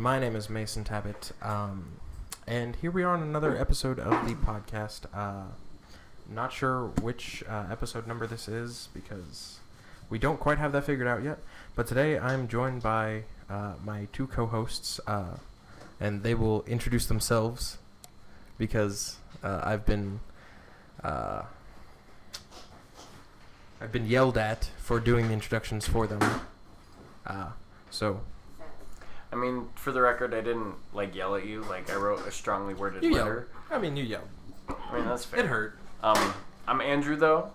and my name is Mason Tabbitt, and here we are on another episode of the podcast. Not sure which episode number this is because we don't quite have that figured out yet, but today I'm joined by my two co-hosts, and they will introduce themselves because I've been yelled at for doing the introductions for them. I mean, for the record, I didn't, yell at you. I wrote a strongly worded letter. You yelled. I mean, that's fair. It hurt. I'm Andrew, though,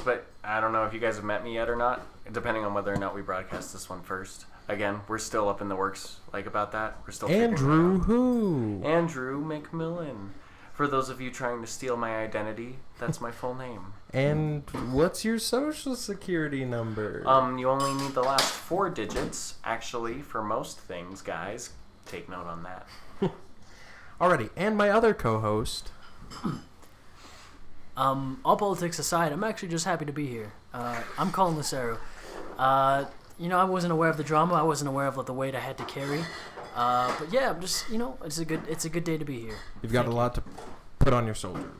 but I don't know if you guys have met me yet or not, depending on whether or not we broadcast this one first. Again, we're still up in the works, about that. We're still Andrew who? Andrew McMillan. For those of you trying to steal my identity, that's my full name. And what's your social security number? You only need the last 4 digits, actually, for most things, guys. Take note on that. Alrighty, and my other co-host. All politics aside, I'm actually just happy to be here. I'm Colin. I wasn't aware of the drama. I wasn't aware of the weight I had to carry. But yeah, I'm just, it's a good day to be here. You've got a lot to put on your shoulders.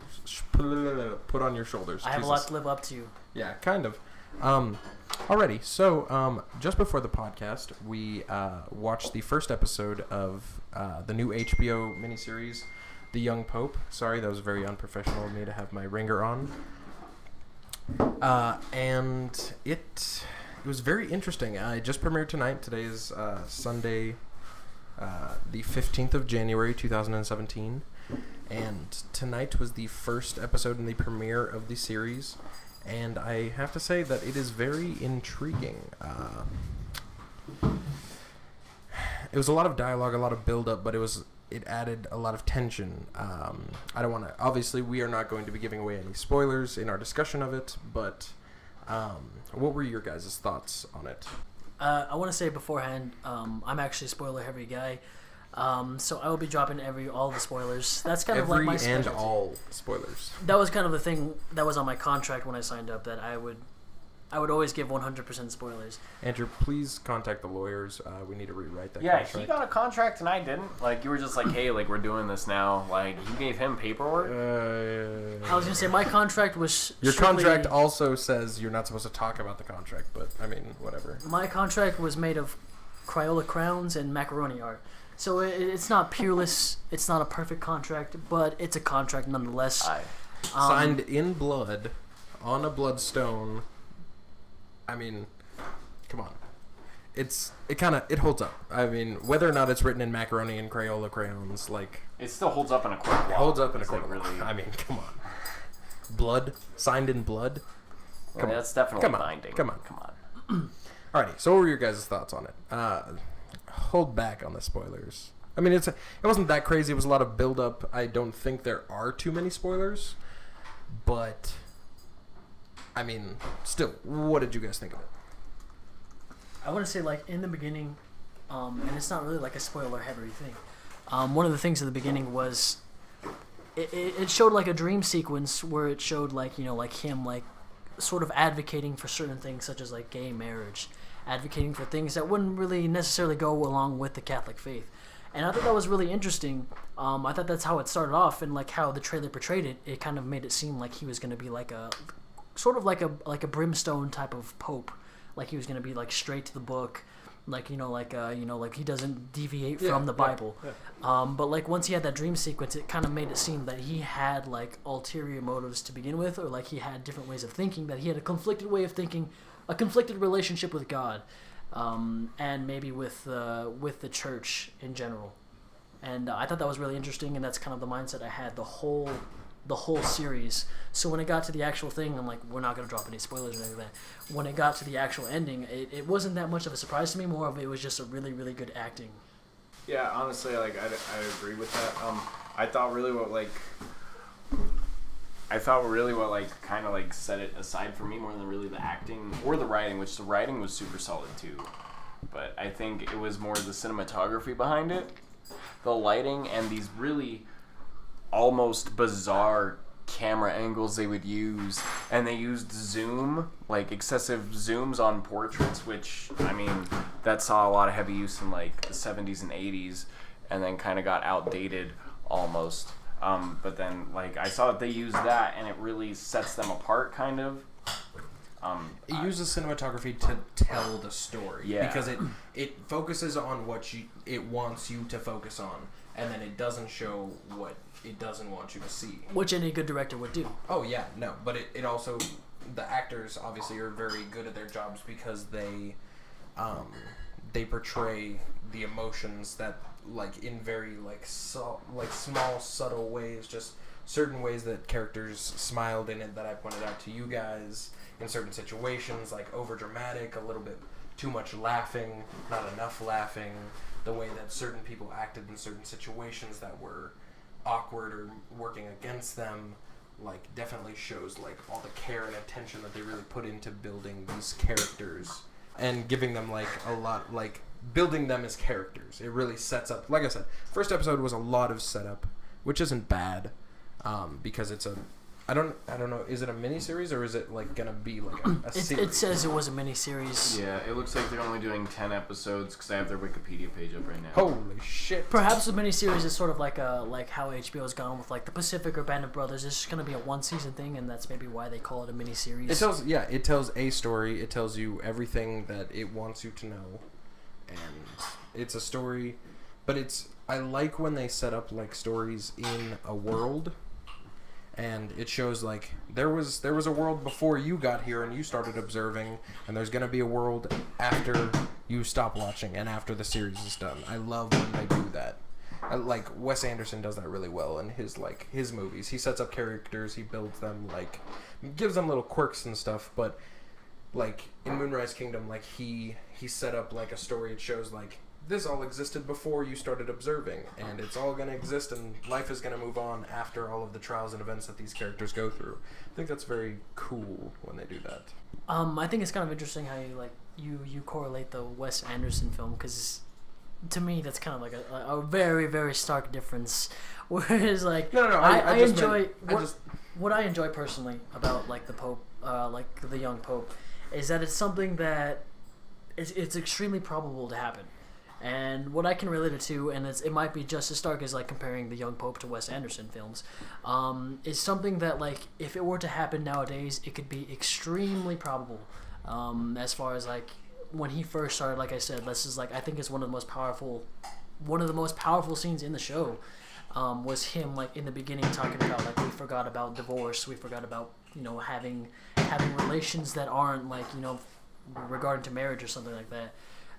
Put on your shoulders. I have a lot to live up to. Yeah, kind of. Alrighty, so just before the podcast, we watched the first episode of the new HBO miniseries, The Young Pope. Sorry, that was very unprofessional of me to have my ringer on. And it was very interesting. I just premiered tonight. Today is Sunday, the 15th of January, 2017. And tonight was the first episode in the premiere of the series. And I have to say that it is very intriguing. It was a lot of dialogue, a lot of build-up, but it added a lot of tension. I don't want to... Obviously, we are not going to be giving away any spoilers in our discussion of it, but what were your guys' thoughts on it? I want to say beforehand, I'm actually a spoiler-heavy guy, so I will be dropping all the spoilers. That's kind of like my specialty. And all spoilers. That was kind of the thing that was on my contract when I signed up, that I would always give 100% spoilers. Andrew, please contact the lawyers. We need to rewrite that contract. Yeah, he got a contract and I didn't. You were just hey, we're doing this now. You gave him paperwork? I was going to say, my contract was... Your contract also says you're not supposed to talk about the contract, but, whatever. My contract was made of Crayola crowns and macaroni art. So it's not pureless, it's not a perfect contract, but it's a contract nonetheless. Signed in blood, on a bloodstone. Come on. It holds up. Whether or not it's written in macaroni and Crayola crayons, it still holds up in a court of law. It holds up in a court of law. Come on. Blood, signed in blood. That's definitely binding. Come on. Alrighty, so what were your guys' thoughts on it? Hold back on the spoilers. It wasn't that crazy. It was a lot of build-up. I don't think there are too many spoilers, but still, what did you guys think of it? I want to say, in the beginning, and it's not really a spoiler-heavy thing. One of the things at the beginning was it showed a dream sequence where it showed him sort of advocating for certain things such as gay marriage, advocating for things that wouldn't really necessarily go along with the Catholic faith. And I thought that was really interesting. I thought that's how it started off, and how the trailer portrayed it. It kind of made it seem like he was going to be a sort of like a brimstone type of pope, he was going to be straight to the book, he doesn't deviate from the Bible. Yeah. But once he had that dream sequence, it kind of made it seem that he had ulterior motives to begin with, or he had different ways of thinking, that he had a conflicted way of thinking, a conflicted relationship with God, and maybe with the church in general. And I thought that was really interesting, and that's kind of the mindset I had the whole series. So when it got to the actual thing, I'm we're not going to drop any spoilers or anything like that. When it got to the actual ending, it wasn't that much of a surprise to me. More of it was just a really, really good acting. Yeah, honestly, I agree with that. I thought really what kind of set it aside for me more than really the acting or the writing, which the writing was super solid too. But I think it was more the cinematography behind it, the lighting, and these really almost bizarre camera angles they would use, and they used zoom, like excessive zooms on portraits, which, I mean, that saw a lot of heavy use in like the 70s and 80s, and then kind of got outdated almost. But then, like, I saw that they used that, and it really sets them apart, kind of. It uses cinematography to tell the story. Yeah. Because it focuses on what it wants you to focus on, and then it doesn't show what it doesn't want you to see. Which any good director would do. Oh, yeah, no. But it also... The actors, obviously, are very good at their jobs because they portray the emotions that, like, in very, like, small, subtle ways, just certain ways that characters smiled in it that I pointed out to you guys, in certain situations, like over-dramatic, a little bit too much laughing, not enough laughing, the way that certain people acted in certain situations that were awkward or working against them, like, definitely shows, like, all the care and attention that they really put into building these characters and giving them, like, a lot, like, building them as characters. It really sets up, like I said, first episode was a lot of setup, which isn't bad, because it's a, I don't know, is it a miniseries or is it, like, gonna be, like, a series? It says it was a miniseries. Yeah, it looks like they're only doing 10 episodes, because I have their Wikipedia page up right now. Holy shit. Perhaps the miniseries is sort of like how HBO's gone with, like, The Pacific or Band of Brothers. It's just going to be a one-season thing, and that's maybe why they call it a miniseries. It tells a story. It tells you everything that it wants you to know. And it's a story, but I like when they set up, like, stories in a world, and it shows, like, there was a world before you got here and you started observing, and there's going to be a world after you stop watching and after the series is done. I love when they do that. Like, Wes Anderson does that really well in his movies. He sets up characters, he builds them, like, gives them little quirks and stuff, but, like, in Moonrise Kingdom, like, he set up, like, a story. It shows, like, this all existed before you started observing, and it's all going to exist, and life is going to move on after all of the trials and events that these characters go through. I think that's very cool when they do that. I think it's kind of interesting how you correlate the Wes Anderson film, because to me that's kind of like a very, very stark difference. Whereas, like, what I enjoy personally about, like, the Pope, like the young Pope, is that it's something that it's extremely probable to happen. And what I can relate it to, and it might be just as stark as, like, comparing the young Pope to Wes Anderson films, is something that, like, if it were to happen nowadays, it could be extremely probable. As far as, like, when he first started, like I said, this is, like, I think it's one of the most powerful scenes in the show. Was him, like, in the beginning talking about, like, we forgot about divorce, we forgot about, you know, having relations that aren't, like, you know, regarding to marriage or something like that.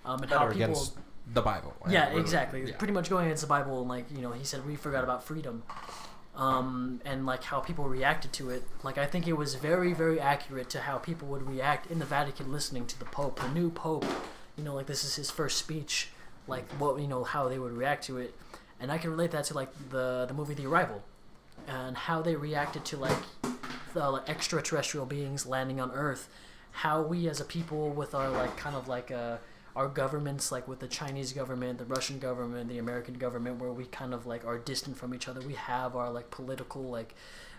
And That how are people, against the Bible. yeah, exactly. Yeah. Pretty much going against the Bible, and, like, you know, he said we forgot about freedom, and, like, how people reacted to it. Like, I think it was very, very accurate to how people would react in the Vatican listening to the Pope, the new Pope. You know, like, this is his first speech, like, what, you know, how they would react to it, and I can relate that to, like, the movie The Arrival, and how they reacted to, like, the, like, extraterrestrial beings landing on Earth. How we as a people with our, like, kind of like our governments, like with the Chinese government, the Russian government, the American government, where we kind of, like, are distant from each other. We have our, like, political, like,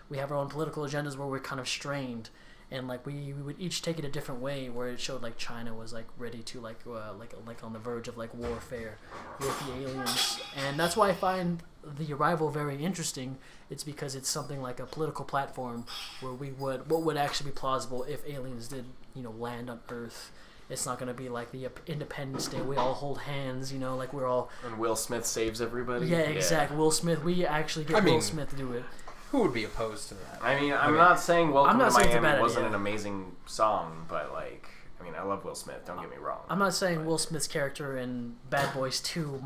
we have our own political agendas where we're kind of strained, and, like, we would each take it a different way. Where it showed, like, China was, like, ready to, like on the verge of, like, warfare with the aliens, and that's why I find The Arrival very interesting. It's because it's something like a political platform where what would actually be plausible if aliens did, you know, land on Earth. It's not going to be like the Independence Day. We all hold hands, you know, like we're all... And Will Smith saves everybody? Yeah, exactly. Will Smith. We actually get Will Smith to do it. Who would be opposed to that? I mean, I'm not saying Welcome to Miami wasn't idea. an amazing song, but, like, I mean, I love Will Smith, don't get me wrong. I'm not saying Will Smith's character in Bad Boys 2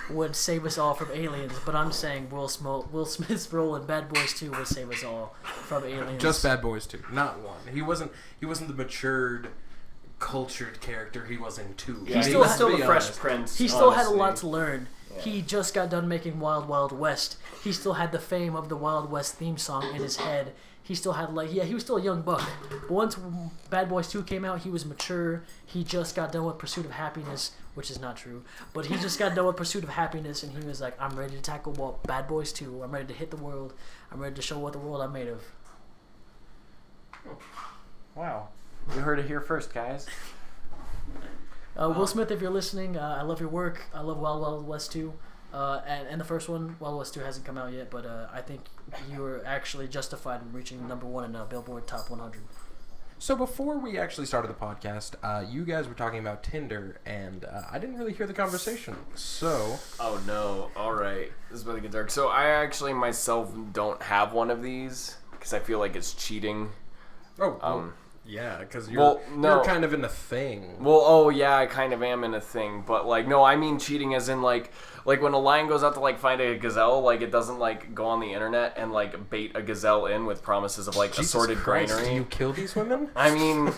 would save us all from aliens, but I'm saying Will Smith's role in Bad Boys 2 would save us all from aliens. Just Bad Boys 2, not 1. He wasn't the matured, cultured character he was in 2. Yeah, He's still the Fresh Prince. He still had a honestly. lot to learn. Yeah. He just got done making Wild Wild West. He still had the fame of the Wild West theme song in his head. He still had, like, he was still a young buck. But once Bad Boys 2 came out, he was mature. He just got done with Pursuit of Happiness, which is not true. But he just got done with Pursuit of Happiness, and he was like, I'm ready to tackle Bad Boys 2. I'm ready to hit the world. I'm ready to show what the world I'm made of. Wow. You heard it here first, guys. Will Smith, if you're listening, I love your work. I love Wild Wild West 2. And the first one, Wild West 2, hasn't come out yet, but I think you were actually justified in reaching number 1 in Billboard Top 100. So before we actually started the podcast, you guys were talking about Tinder, and I didn't really hear the conversation. So... Oh, no. All right. This is about to get dark. So I actually myself don't have one of these because I feel like it's cheating. Oh, yeah, because you're kind of in a thing. Well, oh, yeah, I kind of am in a thing. But, like, no, I mean cheating as in, like when a lion goes out to, like, find a gazelle, like, it doesn't, like, go on the internet and, like, bait a gazelle in with promises of, like, Jesus assorted Christ, granary. Do you kill these women? I mean,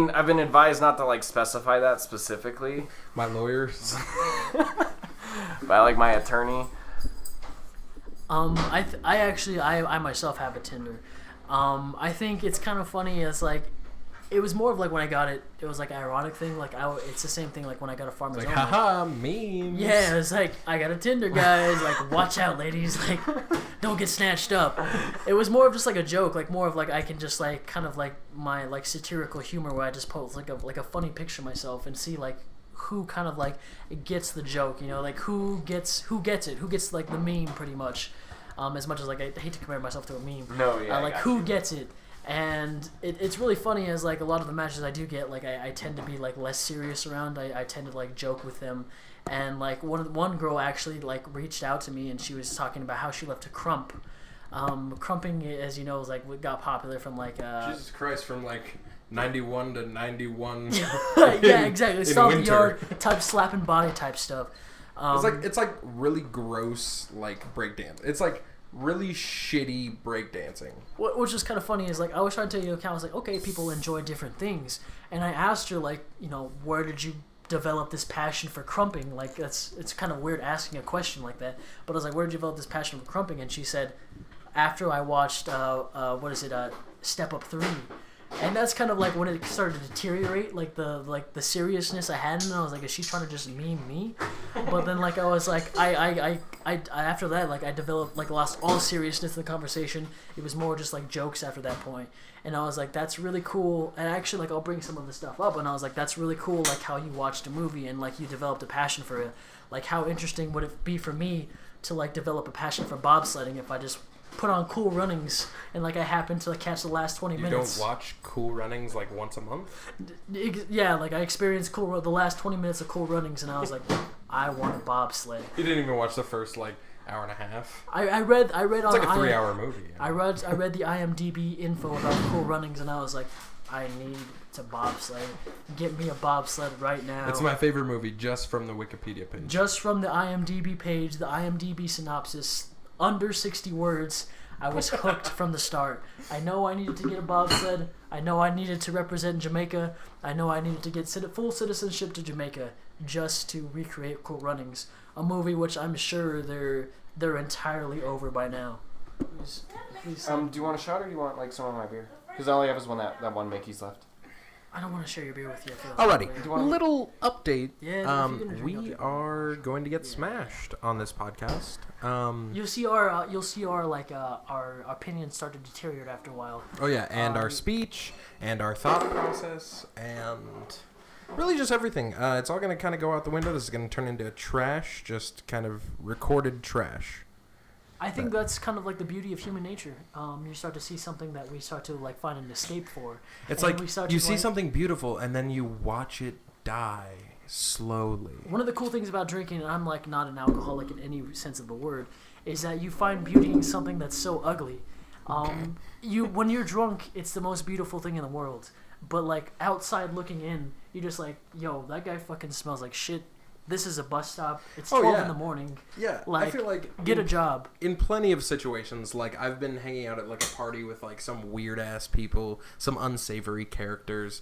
I've been advised not to, like, specify that specifically. My lawyers. By, like, my attorney. I myself have a Tinder. I think it's kind of funny as like, it was more of like when I got it, it was like an ironic thing. Like it's the same thing like when I got a Farmer's Like, Own. haha, memes. Yeah, it's like, I got a Tinder, guys. Like, watch out, ladies. Like, don't get snatched up. It was more of just like a joke. Like, more of like, I can just like, kind of like my like satirical humor where I just post like a funny picture of myself and see like who kind of like gets the joke, you know, like who gets it, who gets like the meme pretty much. As much as like I hate to compare myself to a meme. No, yeah. Like who gets it, and it's really funny as like a lot of the matches I do get, like I tend to be like less serious around. I tend to like joke with them, and like one girl actually like reached out to me and she was talking about how she loved to crump. Crumping, as you know, is like what got popular from like Jesus Christ, from like 91 to 91. Yeah, exactly. Stomp the winter. yard type, slapping body type stuff. It's like really gross like breakdance. It's like really shitty breakdancing. Which is kind of funny is like I was trying to take into account. I was like, okay, people enjoy different things, and I asked her like, you know, where did you develop this passion for crumping? Like it's kind of weird asking a question like that. But I was like, where did you develop this passion for crumping? And she said, after I watched Step Up 3. And that's kind of like when it started to deteriorate, like the seriousness I had, and I was like, is she trying to just meme me? But then like I was like, I after that, like I developed, like lost all seriousness in the conversation. It was more just like jokes after that point. And I was like, that's really cool. And actually, like I'll bring some of the stuff up, and I was like, that's really cool, like how you watched a movie and like you developed a passion for it. Like how interesting would it be for me to like develop a passion for bobsledding if I just put on Cool Runnings and like I happened to like, catch the last 20 minutes. You don't watch Cool Runnings like once a month? Yeah, like I experienced the last 20 minutes of Cool Runnings, and I was like, I want a bobsled. You didn't even watch the first like hour and a half. I read on it's like a 3-hour movie. I read the IMDb info about Cool Runnings, and I was like, I need to bobsled. Get me a bobsled right now. It's my favorite movie just from the Wikipedia page. Just from the IMDb page, the IMDb synopsis, under 60 words, I was hooked from the start. I know I needed to get a bobsled. I know I needed to represent Jamaica. I know I needed to get full citizenship to Jamaica just to recreate Cool Runnings, a movie which I'm sure they're entirely over by now. Please, do you want a shot or do you want like some of my beer? Because I only have that one Mickey's left. I don't want to share your beer with you. Alrighty, little update. Yeah, we are going to get smashed on this podcast. You'll see our like our opinions start to deteriorate after a while. Oh yeah, and our speech and our thought process and really just everything. It's all going to kind of go out the window. This is going to turn into trash, just kind of recorded trash. I think that's kind of like the beauty of human nature. You start to see something that we start to like find an escape for. It's like you see something beautiful and then you watch it die slowly. One of the cool things about drinking, and I'm like not an alcoholic in any sense of the word, is that you find beauty in something that's so ugly. When you're drunk, it's the most beautiful thing in the world. But like outside looking in, you're just like, yo, that guy fucking smells like shit. This is a bus stop. It's 12 in the morning. Yeah, like, I feel like get a job. In plenty of situations, like I've been hanging out at like a party with like some weird ass people, some unsavory characters,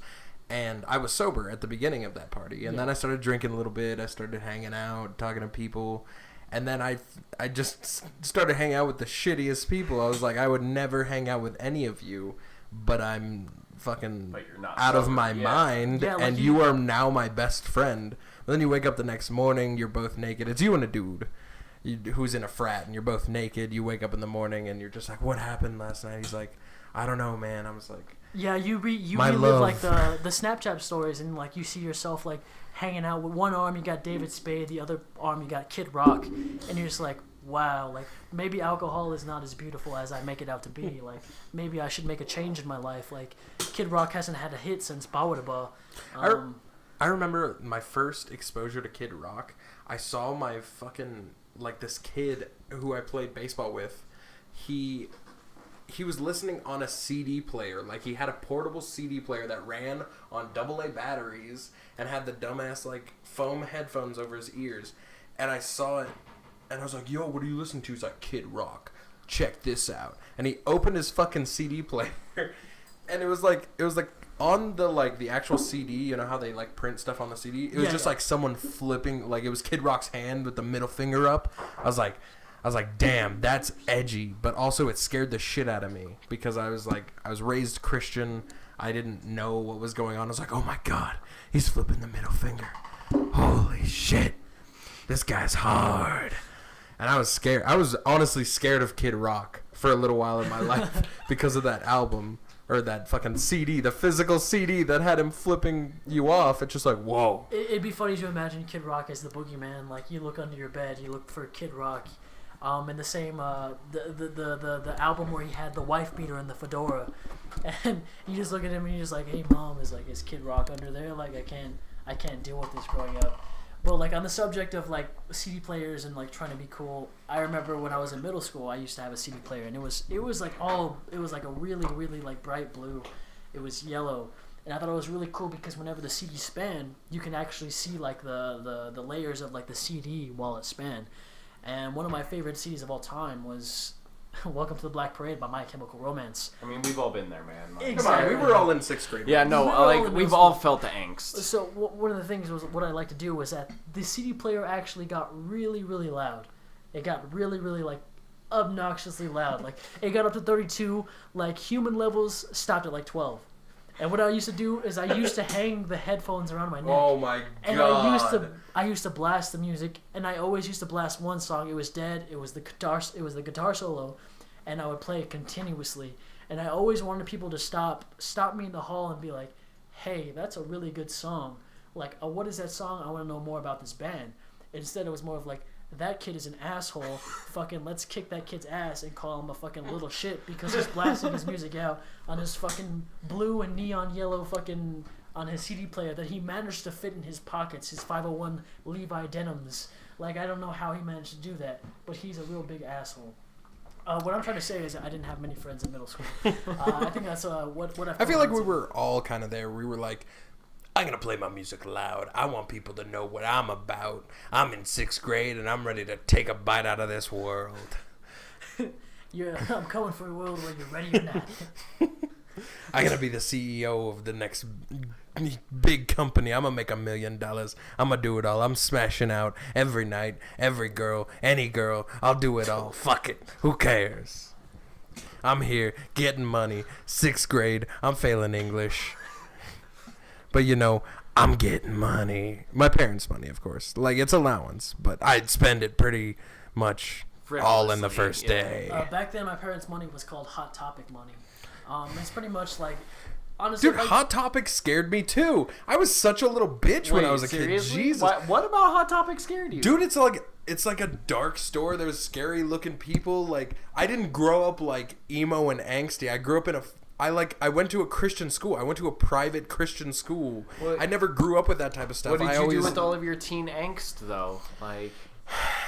and I was sober at the beginning of that party, and then I started drinking a little bit. I started hanging out, talking to people, and then I just started hanging out with the shittiest people. I was like, I would never hang out with any of you, but I'm fucking out of my mind, and you are now my best friend. But then you wake up the next morning, you're both naked. It's you and a dude. who's in a frat, and you're both naked. You wake up in the morning, and you're just like, "What happened last night?" He's like, "I don't know, man." I was like, Yeah, you My relive love. like the Snapchat stories, and like you see yourself like hanging out with one arm you got David Spade, the other arm you got Kid Rock, and you're just like, wow, like maybe alcohol is not as beautiful as I make it out to be. Like maybe I should make a change in my life. Like Kid Rock hasn't had a hit since Bawadaba. I remember my first exposure to Kid Rock. I saw my fucking, like, this kid who I played baseball with. He was listening on a CD player. Like, he had a portable CD player that ran on AA batteries and had the dumbass, like, foam headphones over his ears. And I saw it, and I was like, yo, what are you listening to? He's like, Kid Rock. Check this out. And he opened his fucking CD player, and it was like on the, like, the actual CD, you know how they, like, print stuff on the CD? It was just like someone flipping, like, it was Kid Rock's hand with the middle finger up. I was like, damn, that's edgy, but also it scared the shit out of me because I was raised Christian. I didn't know what was going on. I was like, oh my God, he's flipping the middle finger. Holy shit, this guy's hard. And I was scared. I was honestly scared of Kid Rock for a little while in my life because of that album. Or that fucking CD, the physical CD that had him flipping you off. It's just like, whoa. It'd be funny to imagine Kid Rock as the boogeyman. Like, you look under your bed, you look for Kid Rock. And the same, the album where he had the wife beater and the fedora. And you just look at him and you're just like, hey, Mom, is Kid Rock under there? Like, I can't deal with this growing up. But, like, on the subject of, like, CD players and, like, trying to be cool, I remember when I was in middle school, I used to have a CD player, and it was like a really, really, like, bright blue. It was yellow. And I thought it was really cool because whenever the CD span, you can actually see, like, the layers of, like, the CD while it span. And one of my favorite CDs of all time was Welcome to the Black Parade by My Chemical Romance. I mean, we've all been there, man. Like, Exactly. Come on, we were all in 6th grade. Yeah, no, like, we've all felt the angst. So one of the things was what I like to do was that the CD player actually got really, really loud. It got really, really, like, obnoxiously loud. Like, it got up to 32. Like, human levels stopped at, like, 12. And what I used to do is I used to hang the headphones around my neck. Oh my God. And I used to blast the music, and I always used to blast one song. It was Dead. It was the guitar solo, and I would play it continuously. And I always wanted people to stop me in the hall and be like, "Hey, that's a really good song. Like, what is that song? I want to know more about this band." Instead, it was more of like, that kid is an asshole. Fucking let's kick that kid's ass and call him a fucking little shit because he's blasting his music out on his fucking blue and neon yellow fucking on his CD player that he managed to fit in his pockets, his 501 Levi denims. Like, I don't know how he managed to do that, but he's a real big asshole. What I'm trying to say is I didn't have many friends in middle school. I think that's what I feel like we were all kind of there. We were like, I'm going to play my music loud. I want people to know what I'm about. I'm in 6th grade, and I'm ready to take a bite out of this world. I'm coming for the world whether you're ready or not. I'm going to be the CEO of the next big company. I'm going to make $1 million. I'm going to do it all. I'm smashing out every night, every girl, any girl. I'll do it all. Fuck it. Who cares? I'm here getting money. 6th grade. I'm failing English. But, you know, I'm getting money. My parents' money, of course. Like, it's allowance, but I'd spend it pretty much all in the first day. Back then, my parents' money was called Hot Topic money. It's pretty much like, honestly... Dude, like, Hot Topic scared me, too. I was such a little bitch when I was a kid. Jesus. What about Hot Topic scared you? Dude, it's like a dark store. There's scary-looking people. Like, I didn't grow up, like, emo and angsty. I grew up in I went to a Christian school. I went to a private Christian school. I never grew up with that type of stuff. What did you do with all of your teen angst, though? Like,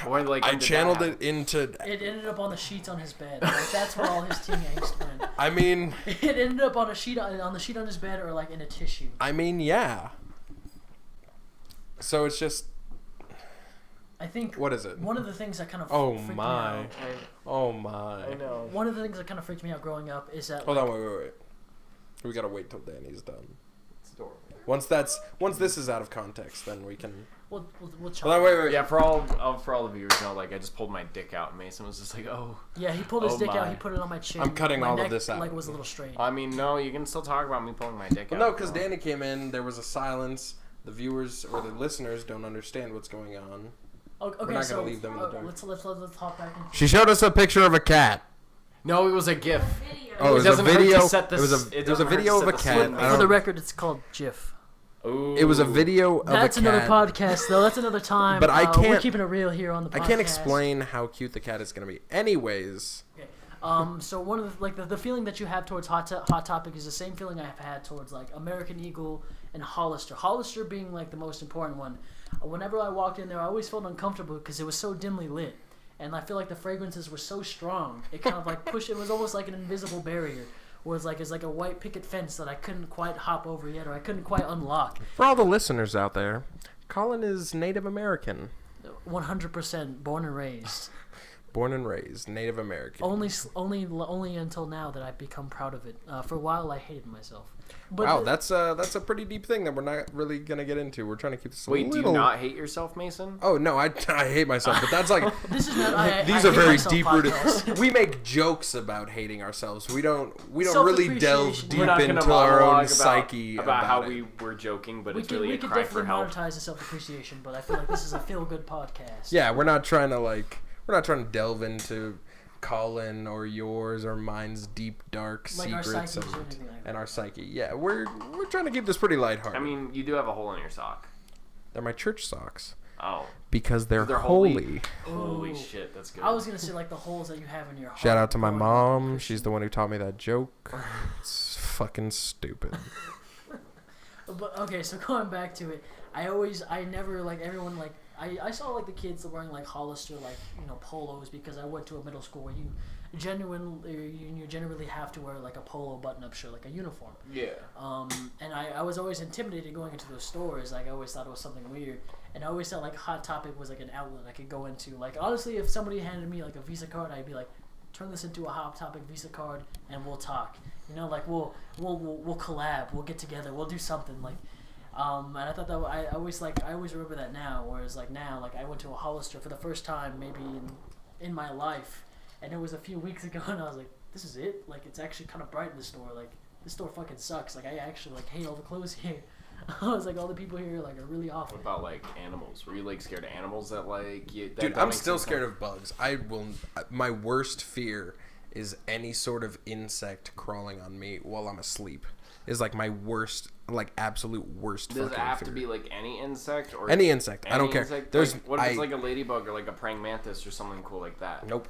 or like I channeled it into... It ended up on the sheets on his bed. Like, that's where all his teen angst went. I mean... It ended up on the sheet on his bed or, like, in a tissue. I mean, yeah. So it's just... I think... What is it? One of the things that kind of freaked me my. out... Oh, my. I know. One of the things that kind of freaked me out growing up is that... Hold on, wait. We gotta wait till Danny's done. It's adorable. Once this is out of context, then we can... We'll Hold on, wait. Yeah, for all the viewers, know, like, I just pulled my dick out, and Mason was just like, oh. Yeah, he pulled his dick out, he put it on my chin. I'm cutting my all neck, of this out. Like, was a little straight. I mean, no, you can still talk about me pulling my dick out. No, because Danny came in, there was a silence. The viewers or the listeners don't understand what's going on. Okay, We're not so gonna leave them in the dark. let's hop back into. She showed us a picture of a cat. No, it was a GIF. Oh, it was a doesn't hurt to video. set the It was s- a it it was a doesn't hurt to video of set a the cat. split I For don't- the record, it's called GIF. Ooh. It was a video of That's a cat. another podcast, though. That's another time. But I We're can't- keeping it real here on the podcast. I can't explain how cute the cat is gonna be. Anyways, Okay. So one of the feeling that you have towards Hot Topic is the same feeling I've had towards like American Eagle and Hollister. Hollister being like the most important one. Whenever I walked in there, I always felt uncomfortable because it was so dimly lit, and I feel like the fragrances were so strong. It kind of like pushed. It was almost like an invisible barrier, where it's like a white picket fence that I couldn't quite hop over yet, or I couldn't quite unlock. for all the listeners out there, Colin is Native American, 100% born and raised. born and raised Native American. Only until now that I've become proud of it. For a while, I hated myself. But Wow, that's a pretty deep thing that we're not really gonna get into. We're trying to keep this a Wait, do little... you not hate yourself, Mason? Oh no, I hate myself, but that's like this is not. I these I are hate very myself deep rooted. podcast. We make jokes about hating ourselves. We don't really delve Self-appreciation. deep We're not gonna into our monologue own about, psyche about how it. we were joking, but We it's could, really we a could cry for definitely help. monetize the self-appreciation, but I feel like this is a feel-good podcast. Yeah, we're not trying to delve into Colin or yours or mine's deep dark Like our secrets psyches or anything like that. and our psyche. Yeah, we're trying to keep this pretty lighthearted. I mean, you do have a hole in your sock. They're my church socks Oh. because they're holy. holy. Holy Ooh. shit, that's good. I was gonna say like the holes that you have in your heart. Shout out to my growing mom. up She's the one who taught me that joke. It's fucking stupid. But okay, so going back to it, I never like everyone like I saw like the kids wearing like Hollister like polos because I went to a middle school where you generally have to wear like a polo button-up shirt like a uniform. Yeah. And I was always intimidated going into those stores. Like I always thought it was something weird, and I always thought like Hot Topic was like an outlet I could go into. Like honestly, if somebody handed me like a Visa card, I'd be like, turn this into a Hot Topic Visa card, and we'll talk. Like we'll collab, we'll get together, we'll do something like. And I thought that I always remember that now. Whereas like now, like I went to a Hollister for the first time maybe in my life, and it was a few weeks ago, and I was like, this is it. Like it's actually kind of bright in the store. Like this store fucking sucks. Like I actually like hate all the clothes here. I was like, all the people here like are really awful. What about like animals? Were you like scared of animals that like you? Dude, I'm still scared of bugs. My worst fear is any sort of insect crawling on me while I'm asleep. Is like my worst, like absolute worst. Does it fucking have fear. to be like any insect or Any insect? I don't care. insect? There's Like, what if it's like a ladybug or like a praying mantis or something cool like that? Nope.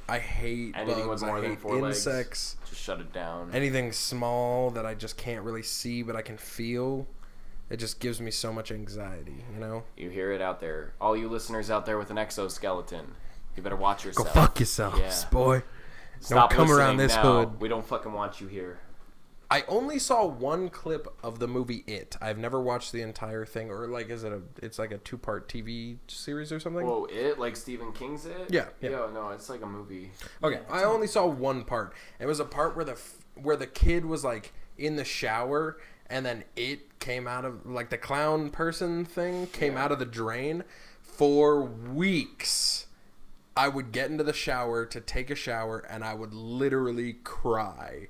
I hate Anything bugs. with more I than hate 4 legs. insects. Just shut it down. Anything small that I just can't really see, but I can feel. It just gives me so much anxiety. You hear it out there, all you listeners out there with an exoskeleton. You better watch Go yourself. fuck yourselves, Yeah. boy. Stop Don't come around listening this now. hood. We don't fucking want you here. I only saw one clip of the movie It. I've never watched the entire thing, or like, it's like a 2-part TV series or something? Whoa, It? Like Stephen King's It? Yeah. Yo, no, it's like a movie. Okay, I only saw one part. It was a part where the kid was like in the shower, and then it came out of like the clown person thing came out of the drain. For weeks, I would get into the shower to take a shower, and I would literally cry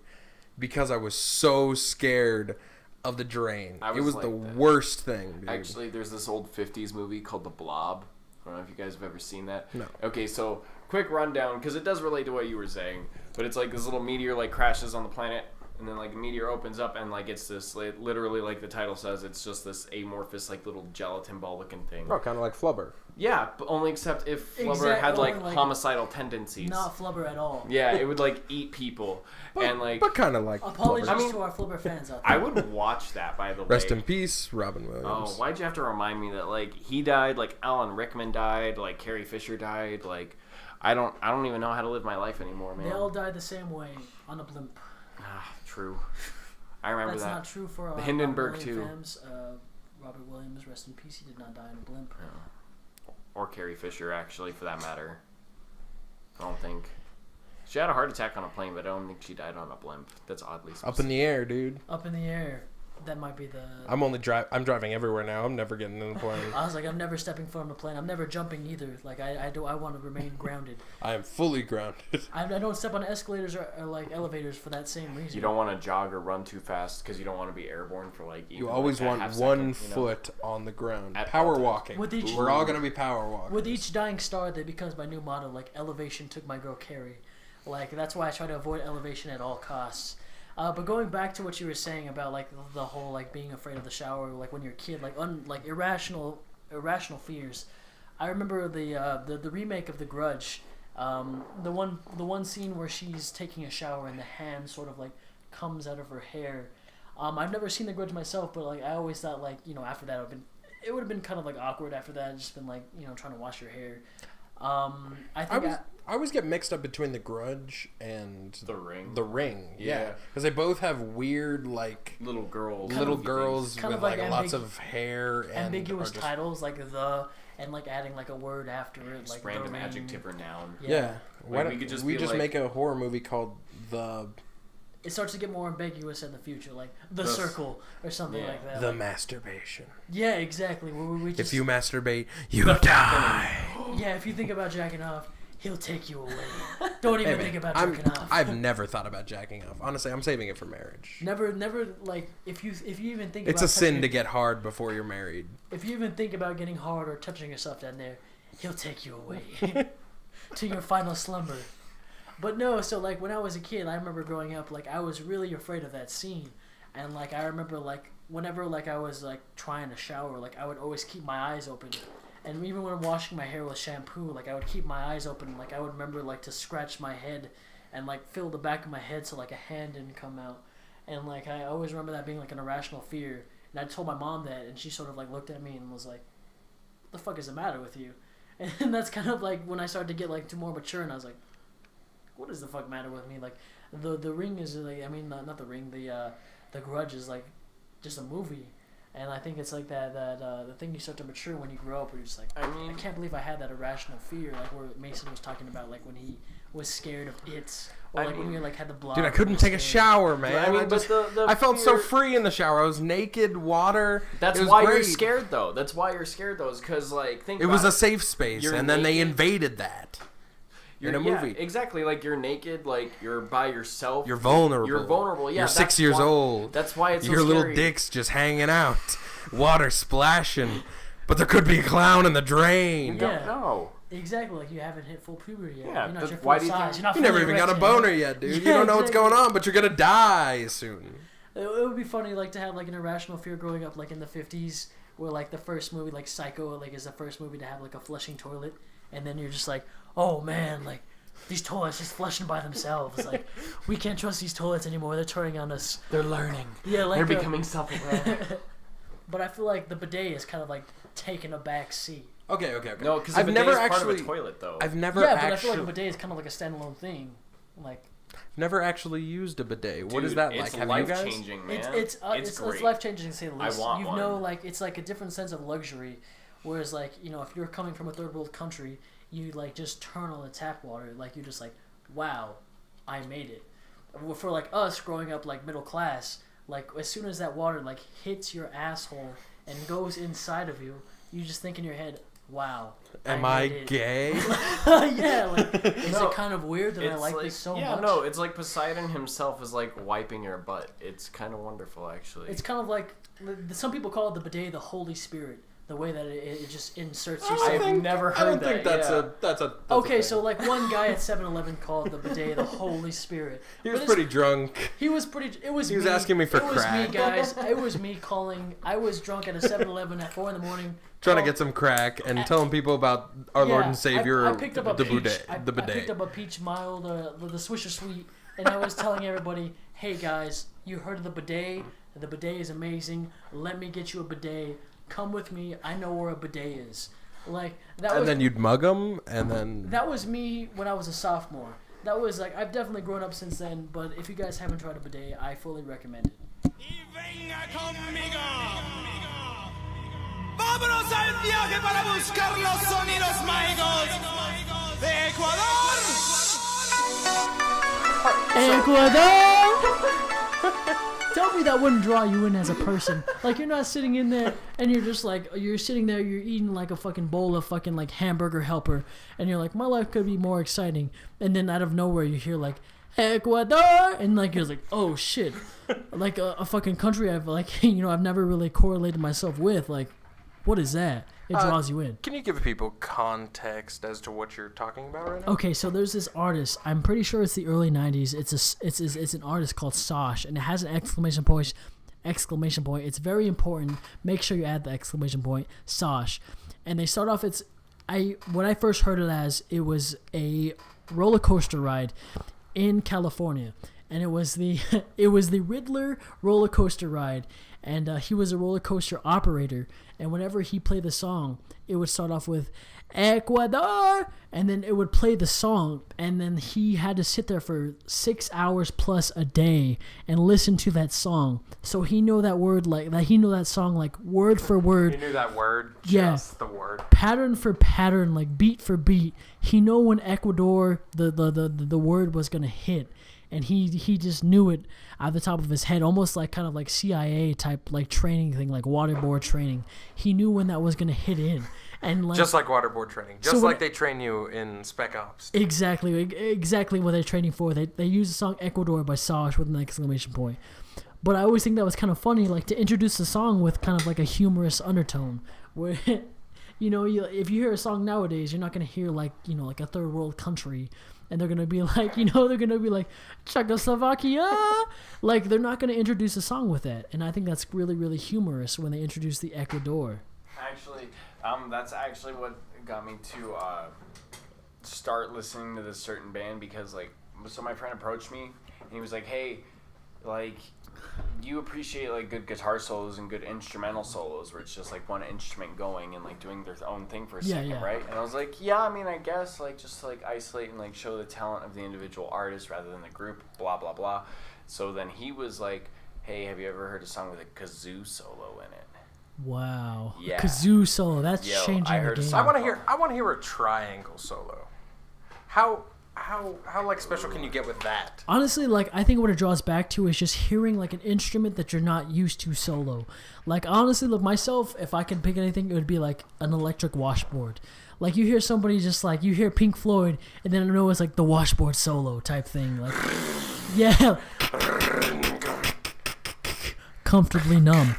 because I was so scared of the drain. It was like the that. worst thing, dude. Actually, there's this old 50s movie called The Blob. I don't know if you guys have ever seen that. No. Okay, so quick rundown, because it does relate to what you were saying. But it's like this little meteor like crashes on the planet, and then like the meteor opens up, and like it's this like, literally like the title says, it's just this amorphous like little gelatin ball looking thing. Oh, kind of like Flubber. Yeah, but only except if Flubber Exactly, had like only, like, homicidal tendencies. Not Flubber at all. Yeah, it would like eat people, and like But kind of like Apologies Flubber. to our Flubber fans out there. I would watch that, by the way. Rest in peace, Robin Williams. Oh, why'd you have to remind me that like he died, like Alan Rickman died, like Carrie Fisher died, like I don't even know how to live my life anymore, man. They all died the same way on a blimp. Ah, true. I remember That's that. not true for The Hindenburg Robert too. Williams. Robert Williams, rest in peace. He did not die on a blimp. Or Carrie Fisher, actually, for that matter. I don't think. She had a heart attack on a plane, but I don't think she died on a blimp. That's oddly specific. Up in the air, dude. Up in the air. That might be the. I'm driving everywhere now. I'm never getting in the plane. I was like, I'm never stepping foot on the plane. I'm never jumping either. Like I want to remain grounded. I am fully grounded. I don't step on escalators or like elevators for that same reason. You don't want to jog or run too fast because you don't want to be airborne for like. You always want one foot on the ground. Power walking. We're all gonna be power walking. With each dying star, that becomes my new motto. Like elevation took my girl Carrie. Like that's why I try to avoid elevation at all costs. But going back to what you were saying about like the whole like being afraid of the shower, like when you're a kid, like irrational fears. I remember the remake of The Grudge, the one scene where she's taking a shower and the hand sort of like comes out of her hair. I've never seen The Grudge myself, but like I always thought like after that it would have been kind of like awkward after that. Just been like trying to wash your hair. I always get mixed up between The Grudge and The Ring. The Ring, yeah, because they both have weird like little girls with like lots of hair and ambiguous titles like and like adding like a word after it, like random adjective or noun. Yeah. Why don't we just make a horror movie called The? It starts to get more ambiguous in the future, like the circle or something like that. The masturbation. Yeah, exactly. Where we just, if you masturbate, you die. Yeah, if you think about jacking off, he'll take you away. Don't even think about jacking off. I've never thought about jacking off. Honestly, I'm saving it for marriage. Never. Like if you even think. It's a sin to get hard before you're married. If you even think about getting hard or touching yourself down there, he'll take you away to your final slumber. But no, so like when I was a kid, I remember growing up, like I was really afraid of that scene, and like I remember like whenever like I was like trying to shower, like I would always keep my eyes open, and even when I'm washing my hair with shampoo, like I would keep my eyes open, like I would remember like to scratch my head, and like fill the back of my head so like a hand didn't come out, and like I always remember that being like an irrational fear, and I told my mom that, and she sort of like looked at me and was like, "What the fuck is the matter with you?" And that's kind of like when I started to get like more mature, and I was like, what is the fuck matter with me? Like, the Ring is like, I mean, not the Ring. The Grudge is like just a movie, and I think it's like that the thing you start to mature when you grow up, where you're just like, I can't believe I had that irrational fear, like where Mason was talking about, like when he was scared of it, or like when we like had the Blob. Dude, I couldn't take a shower, man. I mean, I felt so free in the shower. I was naked, water. That's why you're scared, though. That's why you're scared, though, is because like it was a safe space, and then they invaded that. In a movie. Exactly. Like, you're naked, like, you're by yourself. You're vulnerable. Yeah, you're 6 years old. That's why it's so Your scary. little dick's just hanging out. Water splashing. But there could be a clown in the drain. You don't know. Exactly. Like, you haven't hit full puberty yet. Yeah, you're not your why full do you size. think... You never even got a boner yet, dude. You don't know what's going on, but you're going to die soon. It would be funny, like, to have, like, an irrational fear growing up, like, in the 50s, where, like, the first movie, like, Psycho, like, is the first movie to have, like, a flushing toilet. And then you're just like, oh, man, like... These toilets just flushing by themselves. Like, we can't trust these toilets anymore. They're turning on us. They're learning. Yeah, like they're becoming self-aware. But I feel like the bidet is kind of like taking a back seat. Okay. No, because I've never actually part of a toilet though. I've never but I feel like a bidet is kind of like a standalone thing. Like, never actually used a bidet. What is that like? Have you guys? It's life-changing, man. It's life-changing to say the least. I want one. Know, like it's like a different sense of luxury. Whereas, like if you're coming from a third world country, you like just turn on the tap water. Like you're just like, wow, I made it. For like us growing up like middle class, like as soon as that water like hits your asshole and goes inside of you, you just think in your head, wow. Am I gay? Yeah, like is it kind of weird that I like this so much? Yeah, no, it's like Poseidon himself is like wiping your butt. It's kind of wonderful actually. It's kind of like some people call it the bidet the Holy Spirit. The way that it just inserts you. I've never heard that. I don't think that's a okay, so like one guy at 7-Eleven called the bidet the Holy Spirit. He was pretty drunk. He was pretty. He was asking me for crack. It was me, guys. It was me calling. I was drunk at a 7-Eleven at 4 a.m. Trying to get some crack and telling people about our Lord and Savior, I picked up a the peach, bidet. I picked up a peach mild, the Swisher Sweet, and I was telling everybody, hey guys, you heard of the bidet? The bidet is amazing. Let me get you a bidet. Come with me. I know where a bidet is. Like that. And then you'd mug them, and then. That was me when I was a sophomore. That was like I've definitely grown up since then. But if you guys haven't tried a bidet, I fully recommend it. Vámonos al viaje para buscar los sonidos mágicos de Ecuador. Ecuador. Tell me that wouldn't draw you in as a person. Like, you're not sitting in there and you're just like, you're sitting there, you're eating like a fucking bowl of fucking like hamburger helper, and you're like, my life could be more exciting. And then out of nowhere you hear like, Ecuador, and like you're like, oh shit, like a fucking country I've like, I've never really correlated myself with. Like, what is that? It draws you in. Can you give people context as to what you're talking about right now? Okay, so there's this artist. I'm pretty sure it's the early '90s. It's an artist called Sasha, and it has an exclamation point. It's very important. Make sure you add the exclamation point, Sasha. And they start off. When I first heard it as, it was a roller coaster ride in California, and it was the Riddler roller coaster ride, and he was a roller coaster operator, and whenever he played the song, it would start off with Ecuador, and then it would play the song, and then he had to sit there for 6 hours plus a day and listen to that song, so he knew that word like that. He knew that song like word for word. You knew that word, yeah, just the word, pattern for pattern, like beat for beat. He knew when Ecuador the word was gonna hit, and he just knew it at the top of his head, almost like kind of like CIA type like training thing, like waterboard training. He knew when that was gonna hit in. And like, just like waterboard training, just like they train you in Spec Ops. Exactly what they're training for. They use the song Ecuador by Sasha with an exclamation point. But I always think that was kind of funny, like to introduce the song with kind of like a humorous undertone, where if you hear a song nowadays, you're not gonna hear like like a third world country, and they're gonna be like Czechoslovakia, like they're not gonna introduce a song with that, and I think that's really really humorous when they introduce the Ecuador. Actually, that's actually what got me to start listening to this certain band, because so my friend approached me and he was like, hey, like, you appreciate like good guitar solos and good instrumental solos where it's just like one instrument going and like doing their own thing for a second, right? And I was like, yeah, I mean, I guess like just like isolate and like show the talent of the individual artist rather than the group, blah blah blah. So then he was like, hey, have you ever heard a song with a kazoo solo in it? Wow. Yeah. Kazoo solo, that's changing the game. I want to hear a triangle solo. How like special can you get with that? Honestly, like I think what it draws back to is just hearing like an instrument that you're not used to solo. Like honestly, look, myself, if I can pick anything, it would be like an electric washboard. Like you hear somebody just like you hear Pink Floyd, and then I know it's like the washboard solo type thing. Like, yeah, comfortably numb,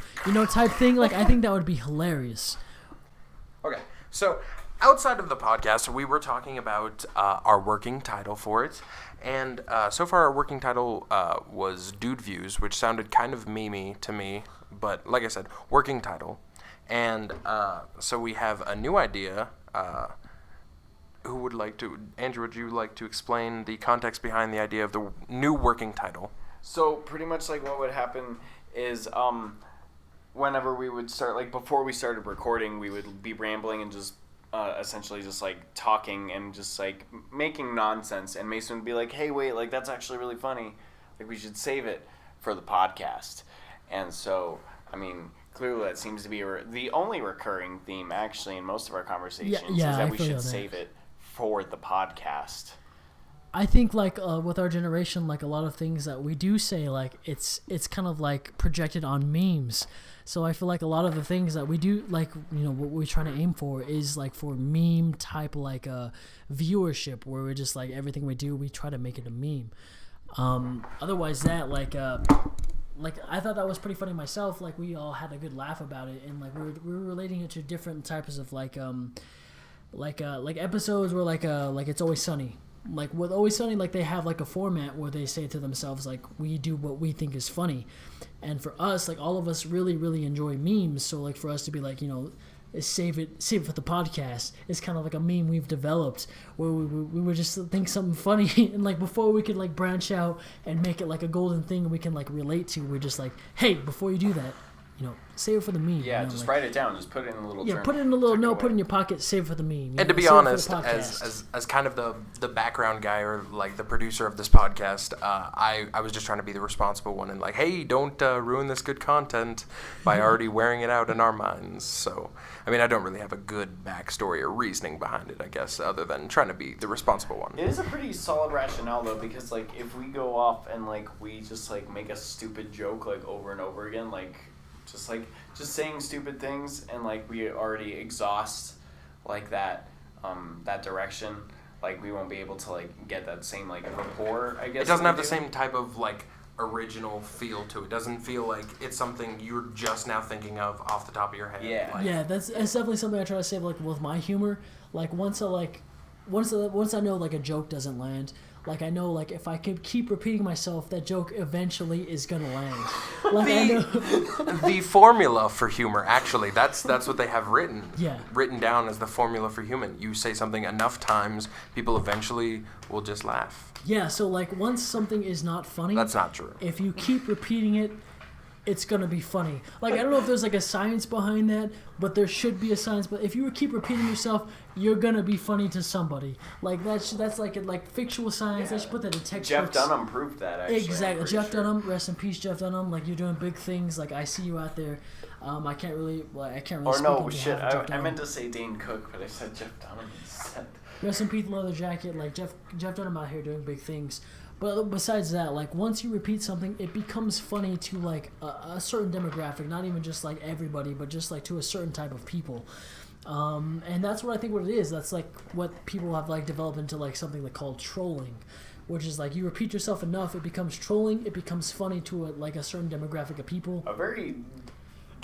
type thing. Like I think that would be hilarious. Okay, so outside of the podcast, we were talking about our working title for it, and so far our working title was Dude Views, which sounded kind of memey to me, but like I said, working title. And so we have a new idea. Who would like to? Andrew, would you like to explain the context behind the idea of the new working title? So pretty much like what would happen is whenever we would start, like before we started recording, we would be rambling and just essentially just like talking and just like making nonsense, and Mason would be like, hey, wait, like that's actually really funny, like we should save it for the podcast. And so I mean, clearly that seems to be the only recurring theme actually in most of our conversations, is that we should save it for the podcast. I think like with our generation, like a lot of things that we do say, like it's kind of like projected on memes. So I feel like a lot of the things that we do, like what we're trying to aim for is like for meme type like viewership, where we're just like everything we do, we try to make it a meme. Otherwise that like I thought that was pretty funny myself. Like we all had a good laugh about it, and like we were relating it to different types of like episodes where like It's Always Sunny. Like with Always Sunny, like they have like a format where they say to themselves like, we do what we think is funny. And for us, like all of us really really enjoy memes, so like for us to be like save it for the podcast, it's kind of like a meme we've developed where we would just think something funny, and like before we could like branch out and make it like a golden thing we can like relate to, we're just like, hey, before you do that, save it for the meme. Yeah, just write it down. Just put it in a little. Yeah, put it in a little note. Put it in your pocket. Save it for the meme. And to be honest, as kind of the background guy or like the producer of this podcast, I was just trying to be the responsible one and like, hey, don't ruin this good content by already wearing it out in our minds. So, I mean, I don't really have a good backstory or reasoning behind it, I guess, other than trying to be the responsible one. It is a pretty solid rationale though, because like if we go off and like we just like make a stupid joke like over and over again, like. Just saying stupid things, and like we already exhaust like that direction, like we won't be able to like get that same like rapport, I guess. It doesn't have the same type of like original feel to it. It doesn't feel like it's something you're just now thinking of off the top of your head. Yeah. Like, that's definitely something I try to say like with my humor. Like once I know like a joke doesn't land, like I know like if I could keep repeating myself, that joke eventually is gonna land. Like I know the formula for humor, actually, that's what they have written. Yeah. Written down as the formula for humor. You say something enough times, people eventually will just laugh. Yeah, so like once something is not funny, That's not true. if you keep repeating it, it's gonna be funny. Like I don't know if there's like a science behind that, but there should be a science. But if you keep repeating yourself, you're gonna be funny to somebody. Like that's like fictional science. Yeah. They should put that in textbooks. Jeff Dunham proved that, actually. Exactly, Jeff Dunham. Rest in peace, Jeff Dunham. Like you're doing big things. Like I see you out there. I can't really. Or speak no, on shit. behalf of Jeff I Dunham. meant to say Dane Cook, but I said Jeff Dunham instead. Rest in peace, Leather Jacket. Like Jeff Dunham out here doing big things. But besides that, like once you repeat something, it becomes funny to like a certain demographic, not even just like everybody, but just like to a certain type of people. And that's what I think what it is. That's like what people have like developed into like something like called trolling, which is like you repeat yourself enough, it becomes trolling. It becomes funny to like a certain demographic of people. A very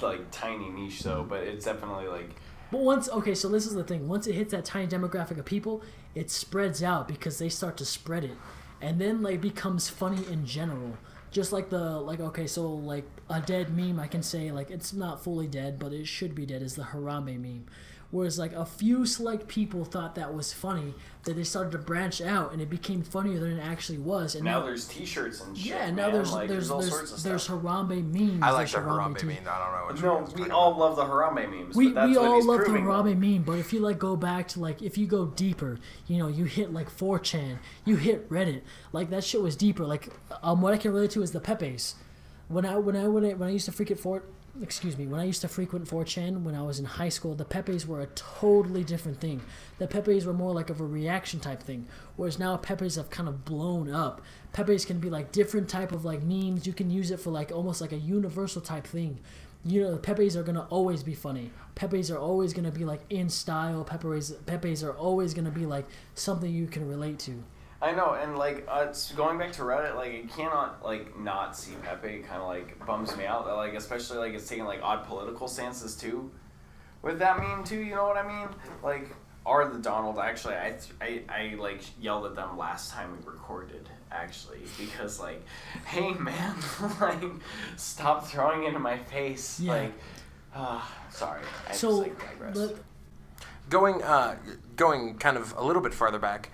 like tiny niche though, but it's definitely like. But so this is the thing. Once it hits that tiny demographic of people, it spreads out because they start to spread it. And then like becomes funny in general. Just like like a dead meme I can say like it's not fully dead, but it should be dead is the Harambe meme. Whereas like a few select people thought that was funny, that they started to branch out and it became funnier than it actually was. And now there's t-shirts and shit. Yeah, now man. there's all sorts of there's stuff. Harambe memes. I like there's the Harambe meme. I don't know what No, we all love the Harambe memes. We but that's what all he's love the proving, Harambe though. meme, but if you like go back to like if you go deeper, you hit like 4chan, you hit Reddit, like that shit was deeper. Like what I can relate to is the Pepes. When I used to frequent 4chan when I was in high school, the Pepes were a totally different thing. The Pepes were more like of a reaction type thing, whereas now Pepes have kind of blown up. Pepes can be like different type of like memes. You can use it for like almost like a universal type thing. The Pepes are gonna always be funny. Pepes are always gonna be like in style. Pepes are always gonna be like something you can relate to. I know, and like going back to Reddit, like I cannot like not see Pepe. It kind of like bums me out. Like especially like it's taking like odd political stances too, with that meme too. You know what I mean? Like or the Donald. Actually, I like yelled at them last time we recorded. Actually, because like, hey man, like stop throwing it in my face. Yeah. Like, sorry. I So, just like digress. Going kind of a little bit farther back,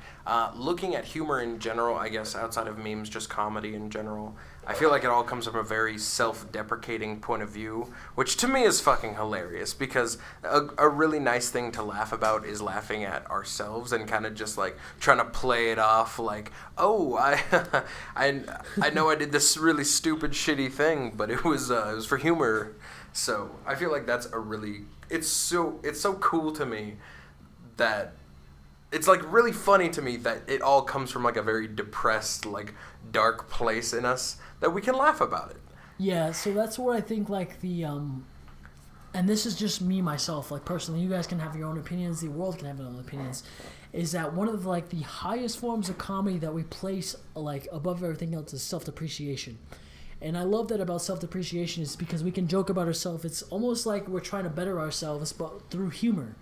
looking at humor in general, I guess outside of memes, just comedy in general, I feel like it all comes from a very self-deprecating point of view, which to me is fucking hilarious because a really nice thing to laugh about is laughing at ourselves and kind of just like trying to play it off like, oh, I know I did this really stupid, shitty thing, but it was for humor. So I feel like that's it's so cool to me that it's like really funny to me that it all comes from like a very depressed, like dark place in us that we can laugh about it. Yeah, so that's where I think like the and this is just me myself, like personally, you guys can have your own opinions, the world can have their own opinions, is that one of like the highest forms of comedy that we place like above everything else is self-depreciation. And I love that about self-depreciation is because we can joke about ourselves. It's almost like we're trying to better ourselves, but through humor.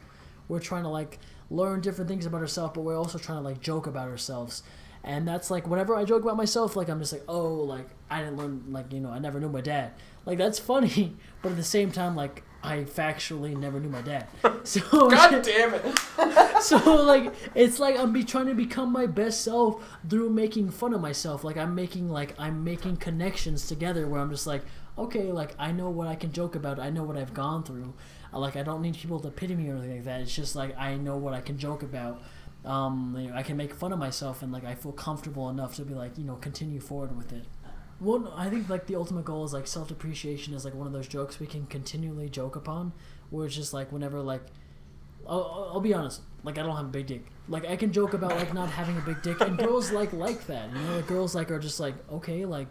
We're trying to like learn different things about ourselves, but we're also trying to like joke about ourselves. And that's like whenever I joke about myself, like I'm just like, oh, like I didn't learn, like, you know, I never knew my dad. Like that's funny, but at the same time, like I factually never knew my dad. So God damn it. so like it's like I'm trying to become my best self through making fun of myself. Like I'm making connections together where I'm just like, okay, like I know what I can joke about. I know what I've gone through. Like I don't need people to pity me or anything like that. It's just like I know what I can joke about. You know, I can make fun of myself, and like I feel comfortable enough to be like, you know, continue forward with it. Well, I think like the ultimate goal is like self-depreciation is like one of those jokes we can continually joke upon, where it's just like whenever like, I'll be honest, like I don't have a big dick. Like I can joke about like not having a big dick, and girls like that. You know, like girls like are just like, okay, like,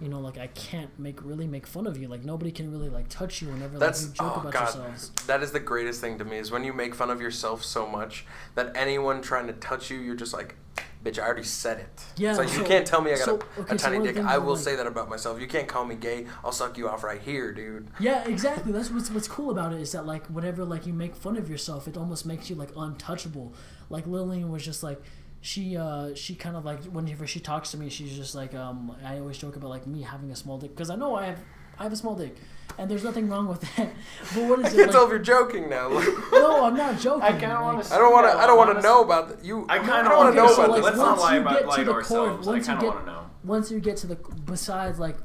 you know, like I can't really make fun of you. Like nobody can really like touch you whenever like, you joke about yourselves. That is the greatest thing to me is when you make fun of yourself so much that anyone trying to touch you, you're just like, bitch, I already said it. Yeah. It's like you can't tell me I got a tiny dick. I will say that about myself. You can't call me gay. I'll suck you off right here, dude. Yeah, exactly. That's what's cool about it is that like whenever like you make fun of yourself, it almost makes you like untouchable. Like Lillian was just like. She kind of like whenever she talks to me, she's just like I always joke about like me having a small dick because I know I have a small dick, and there's nothing wrong with that. But what is I can't tell if you're joking now. No, I'm not joking. I kind of want to. I don't want to know about that. You. I kind of want to know about this. Let's not lie about ourselves. I kind of want to know. Once you get to the besides like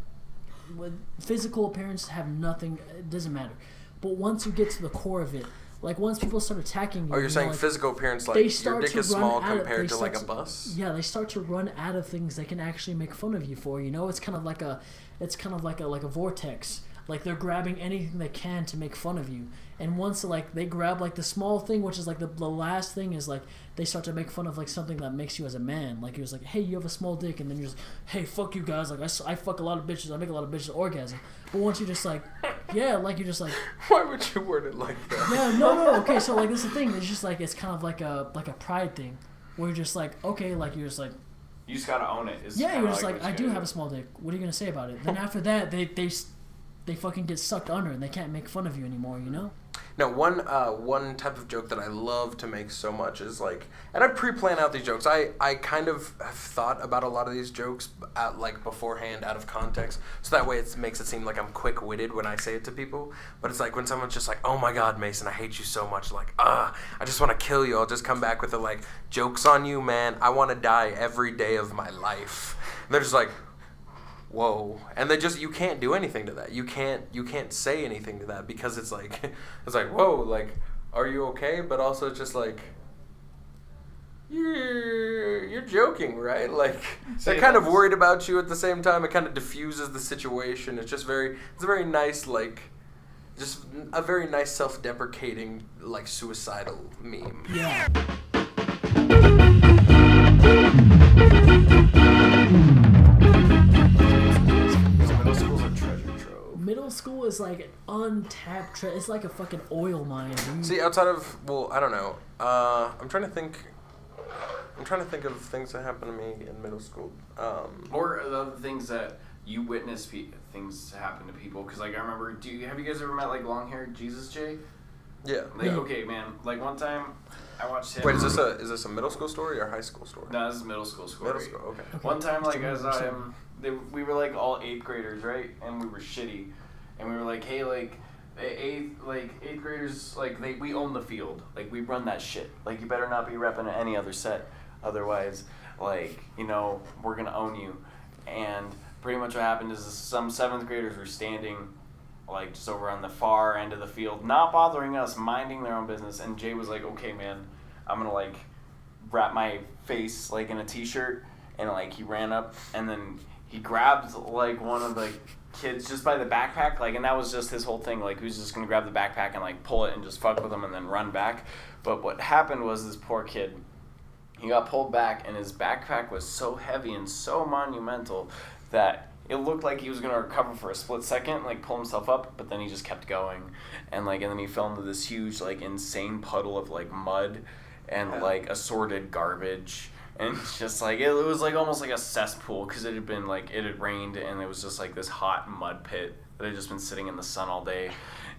physical appearance have nothing. It doesn't matter. But once you get to the core of it. Like, once people start attacking you... Oh, you're saying like, physical appearance, like your dick is small compared to, like, a bus? Yeah, they start to run out of things they can actually make fun of you for, you know? It's kind of like a vortex. Like, they're grabbing anything they can to make fun of you. And once, like, they grab, like, the small thing, which is, like, the last thing is, like, they start to make fun of, like, something that makes you as a man. Like, you're just like, hey, you have a small dick. And then you're just, hey, fuck you guys. Like, I fuck a lot of bitches. I make a lot of bitches orgasm. But once you're just like, yeah, like, you're just like... Why would you word it like that? Yeah, no. Okay, so, like, this is the thing. It's just, like, it's kind of like a pride thing. Where you're just like, okay, like, you're just like... You just gotta own it. Yeah, you're just like, I do have a small dick. What are you gonna say about it? Then after that, they fucking get sucked under and they can't make fun of you anymore, you know? Now, one type of joke that I love to make so much is like, and I pre-plan out these jokes. I kind of have thought about a lot of these jokes like beforehand, out of context, so that way it makes it seem like I'm quick-witted when I say it to people. But it's like when someone's just like, "Oh my God, Mason, I hate you so much. Like, I just want to kill you." I'll just come back with the like, "Jokes on you, man. I want to die every day of my life." And they're just like, whoa, and you can't do anything to that. You can't say anything to that because it's like whoa, like, are you okay? But also it's just like you're joking, right? Like they're kind of worried about you at the same time. It kind of diffuses the situation. It's a very nice, like, just a very nice self-deprecating, like, suicidal meme. Yeah. Middle school is like an untapped it's like a fucking oil mine, dude. See, outside of, well, I don't know. I'm trying to think of things that happened to me in middle school. Or the other things that you witness things happen to people. Because, like, I remember, have you guys ever met, like, long-haired Jesus J? Yeah. Like, okay, man. Like, one time, I watched him. Wait, is this a middle school story or high school story? No, this is middle school story. Middle school, okay. One time, like, I saw him. We were, like, all 8th graders, right? And we were shitty. And we were like, hey, like, eighth graders, like, we own the field. Like, we run that shit. Like, you better not be repping any other set. Otherwise, like, you know, we're going to own you. And pretty much what happened is some 7th graders were standing, like, just over on the far end of the field, not bothering us, minding their own business. And Jay was like, okay, man, I'm going to, like, wrap my face, like, in a T-shirt. And, like, he ran up, and then he grabbed, like, one of the kids just by the backpack, like, and that was just his whole thing. Like, he was just going to grab the backpack and, like, pull it and just fuck with him and then run back. But what happened was this poor kid, he got pulled back, and his backpack was so heavy and so monumental that it looked like he was going to recover for a split second, like, pull himself up, but then he just kept going. And, like, and then he fell into this huge, like, insane puddle of, like, mud and, like, assorted garbage. And it's just, like, it was, like, almost like a cesspool because it had been, like, it had rained, and it was just, like, this hot mud pit that had just been sitting in the sun all day.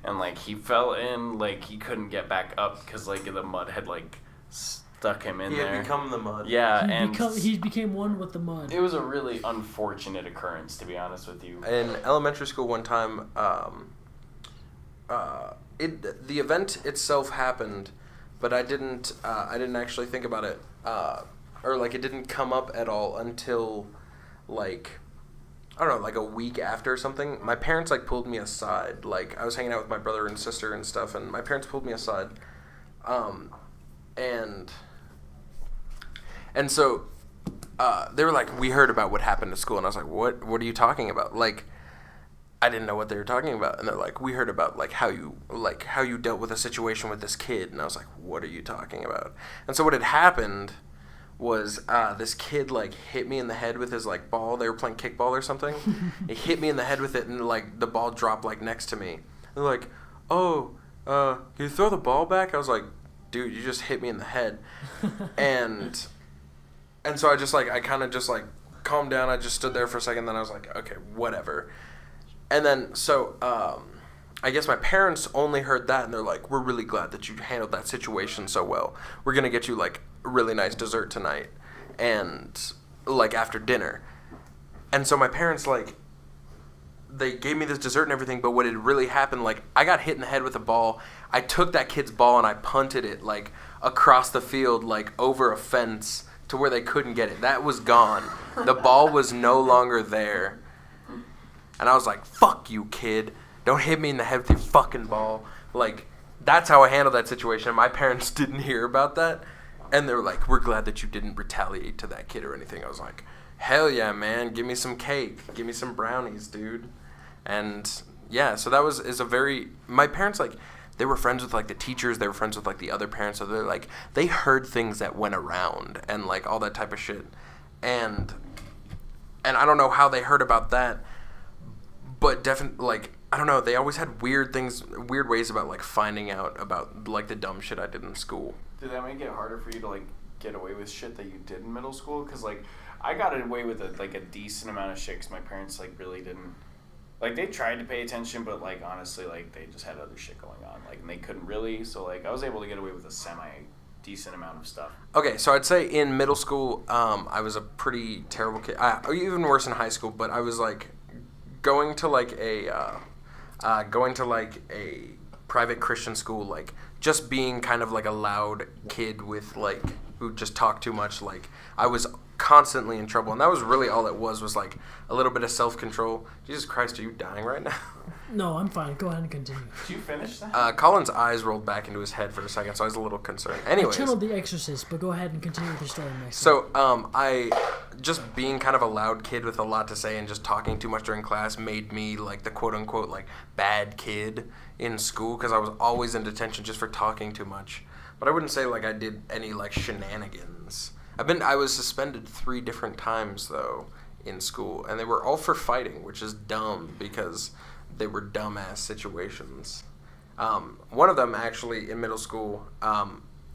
And, like, he fell in, like, he couldn't get back up because, like, the mud had, like, stuck him in He there. had become the mud. Yeah, He became one with the mud. it was a really unfortunate occurrence, to be honest with you. In elementary school, one time, the event itself happened, but I didn't actually think about it, or like it didn't come up at all until, like, I don't know, like a week after or something. My parents like pulled me aside. Like I was hanging out with my brother and sister and stuff, and my parents pulled me aside, and so they were like, "We heard about what happened at school," and I was like, "What? What are you talking about?" Like, I didn't know what they were talking about, and they're like, "We heard about like how you dealt with a situation with this kid," and I was like, "What are you talking about?" And so what had happened was this kid like hit me in the head with his like ball. They were playing kickball or something. He hit me in the head with it, and like the ball dropped like next to me. And they're like, "Oh, can you throw the ball back?" I was like, "Dude, you just hit me in the head," and so I kind of just like calmed down. I just stood there for a second. Then I was like, "Okay, whatever." And then so I guess my parents only heard that, and they're like, "We're really glad that you handled that situation so well. We're gonna get you like a really nice dessert tonight, and like after dinner." And so my parents like, they gave me this dessert and everything, but what had really happened, like I got hit in the head with a ball. I took that kid's ball and I punted it like across the field, like over a fence to where they couldn't get it. That was gone. The ball was no longer there. And I was like, "Fuck you, kid. Don't hit me in the head with your fucking ball." Like, that's how I handled that situation. And my parents didn't hear about that. And they were like, "We're glad that you didn't retaliate to that kid or anything." I was like, "Hell yeah, man. Give me some cake. Give me some brownies, dude." And yeah, so that is a very, my parents, like, they were friends with like the teachers. They were friends with like the other parents. So they're like, they heard things that went around and like all that type of shit. And I don't know how they heard about that. But definitely, like, I don't know, they always had weird ways about, like, finding out about, like, the dumb shit I did in school. Did that make it harder for you to, like, get away with shit that you did in middle school? Because, like, I got away with, a decent amount of shit because my parents, like, really didn't... Like, they tried to pay attention, but, like, honestly, like, they just had other shit going on. Like, and they couldn't really, so, like, I was able to get away with a semi-decent amount of stuff. Okay, so I'd say in middle school, I was a pretty terrible kid. Even worse in high school, but I was, like... Going to a private Christian school, like just being kind of like a loud kid with like who just talked too much, like I was constantly in trouble, and that was really all it was like a little bit of self-control. Jesus Christ, are you dying right now? No, I'm fine. Go ahead and continue. Did you finish that? Colin's eyes rolled back into his head for a second, so I was a little concerned. Anyways, I channeled The Exorcist, but go ahead and continue with your story next. So, I just being kind of a loud kid with a lot to say and just talking too much during class made me like the quote-unquote like bad kid in school because I was always in detention just for talking too much. But I wouldn't say like I did any like shenanigans. I was suspended 3 different times though in school, and they were all for fighting, which is dumb because they were dumbass situations. One of them actually in middle school,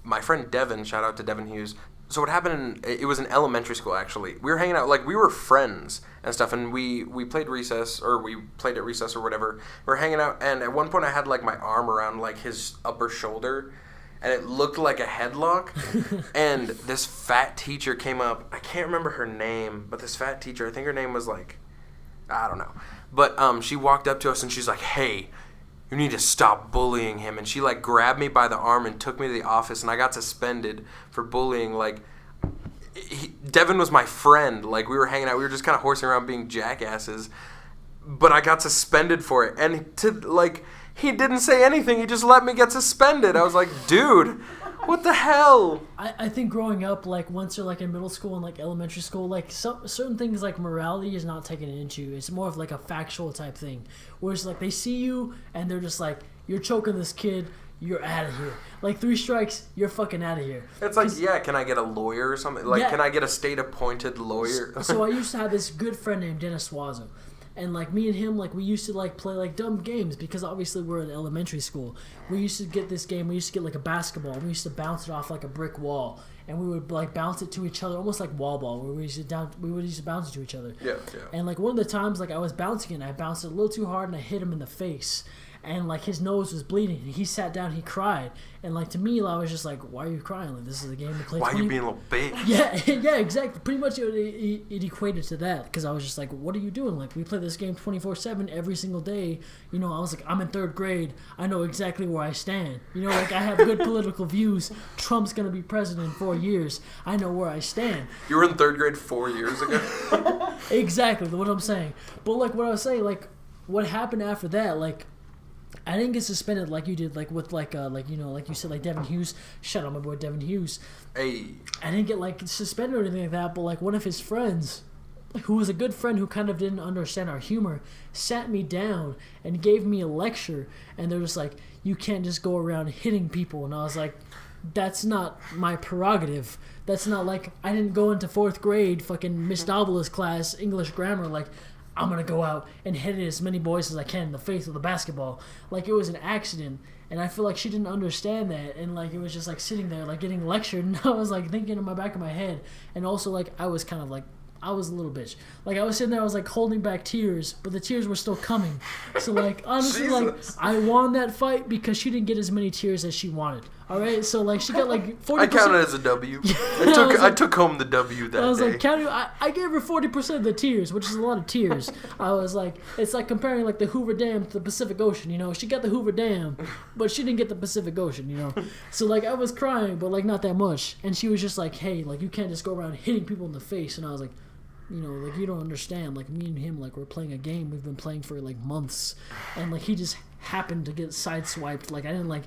my friend Devin, shout out to Devin Hughes. So what happened, it was in elementary school actually. We were hanging out, like we were friends and stuff, and we played recess, or we played at recess or whatever. We were hanging out, and at one point I had like my arm around like his upper shoulder, and it looked like a headlock. And this fat teacher came up. I can't remember her name, but this fat teacher, I think her name was like, I don't know. But she walked up to us and she's like, "Hey, you need to stop bullying him." And she like grabbed me by the arm and took me to the office, and I got suspended for bullying. Like, Devin was my friend. Like, we were hanging out. We were just kind of horsing around being jackasses. But I got suspended for it. And he didn't say anything. He just let me get suspended. I was like, dude, what the hell? I think growing up, like, once you're, like, in middle school and, like, elementary school, like, certain things, like, morality is not taken into. It's more of, like, a factual type thing. Whereas, like, they see you, and they're just like, "You're choking this kid. You're out of here. Like, 3 strikes, you're fucking out of here." It's like, yeah, can I get a lawyer or something? Like, Yeah. Can I get a state-appointed lawyer? So I used to have this good friend named Dennis Wazoo. And, like, me and him, like, we used to, like, play, like, dumb games because obviously we're in elementary school. We used to get this game. We used to get, like, a basketball. And we used to bounce it off, like, a brick wall. And we would, like, bounce it to each other, almost like wall ball, where we would used to bounce it to each other. Yeah. And, like, one of the times, like, I was bouncing it, and I bounced it a little too hard, and I hit him in the face. and like his nose was bleeding. And he sat down, he cried, and like to me, I was just like, "Why are you crying? Like this is a game to play." Why are you being a little bitch? Yeah, exactly. Pretty much it equated to that because I was just like, "What are you doing? Like we play this game 24/7 every single day." You know, I was like, "I'm in 3rd grade. I know exactly where I stand. You know, like I have good political views. Trump's gonna be president in 4 years. I know where I stand." You were in 3rd grade 4 years ago. Exactly what I'm saying. But like what I was saying, like what happened after that, like I didn't get suspended like you did, like with like you know, like you said, like Devin Hughes. Shout out my boy Devin Hughes. Hey. I didn't get like suspended or anything like that, but like one of his friends, who was a good friend who kind of didn't understand our humor, sat me down and gave me a lecture, and they're just like, "You can't just go around hitting people," and I was like, that's not my prerogative. That's not like I didn't go into 4th grade fucking Miss Davala's class English grammar like I'm gonna go out and hit as many boys as I can in the face with a basketball. Like it was an accident, and I feel like she didn't understand that, and like it was just like sitting there like getting lectured, and I was like thinking in my back of my head, and also like I was kind of like I was a little bitch. Like I was sitting there, I was like holding back tears, but the tears were still coming. So like honestly, like I won that fight because she didn't get as many tears as she wanted. All right, so like she got like 40%. I counted it as a W. I took home the W that day. I was like counting. I gave her 40% of the tears, which is a lot of tears. I was like, it's like comparing like the Hoover Dam to the Pacific Ocean. You know, she got the Hoover Dam, but she didn't get the Pacific Ocean. You know, so like I was crying, but like not that much. And she was just like, hey, like you can't just go around hitting people in the face. And I was like, you know, like you don't understand. Like me and him, like we're playing a game we've been playing for like months, and like he just happened to get sideswiped. Like I didn't like.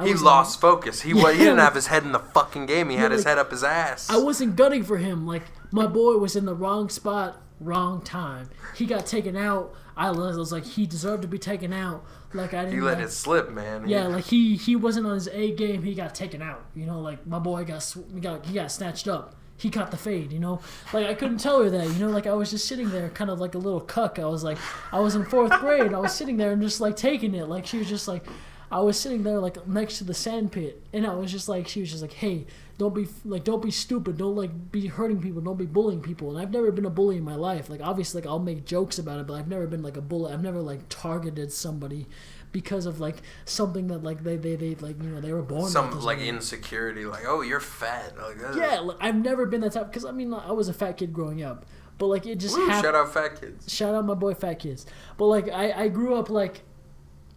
He lost focus. He didn't have his head in the fucking game. He had his head up his ass. I wasn't gunning for him. Like my boy was in the wrong spot, wrong time. He got taken out. I was like, he deserved to be taken out. Like I didn't. He let it slip, man. Yeah, like he wasn't on his A game. He got taken out. You know, like my boy got snatched up. He caught the fade, you know? Like, I couldn't tell her that, you know? Like, I was just sitting there kind of like a little cuck. I was like, I was in 4th grade. I was sitting there and just, like, taking it. Like, she was just like, I was sitting there, like, next to the sand pit. And I was just like, she was just like, hey, don't be stupid. Don't, like, be hurting people. Don't be bullying people. And I've never been a bully in my life. Like, obviously, like, I'll make jokes about it, but I've never been, like, a bully. I've never, like, targeted somebody because of like something that like they like, you know, they were born some with like insecurity, like, oh, you're fat, like that. Yeah, like, I've never been that type, because I mean, like, I was a fat kid growing up, but like it just happened. Shout out fat kids. Shout out my boy fat kids. But like I grew up like,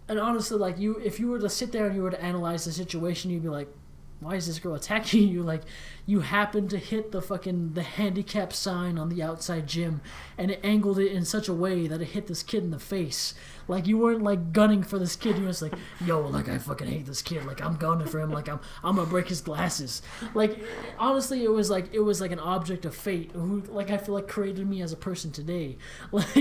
and honestly, like if you were to sit there and you were to analyze the situation, you'd be like, why is this girl attacking you? Like, you happened to hit the handicap sign on the outside gym, and it angled it in such a way that it hit this kid in the face. Like, you weren't, like, gunning for this kid. You were just like, yo, like, I fucking hate this kid. Like, I'm gunning for him. Like, I'm gonna break his glasses. Like, honestly, it was like an object of fate who, like, I feel like created me as a person today. Like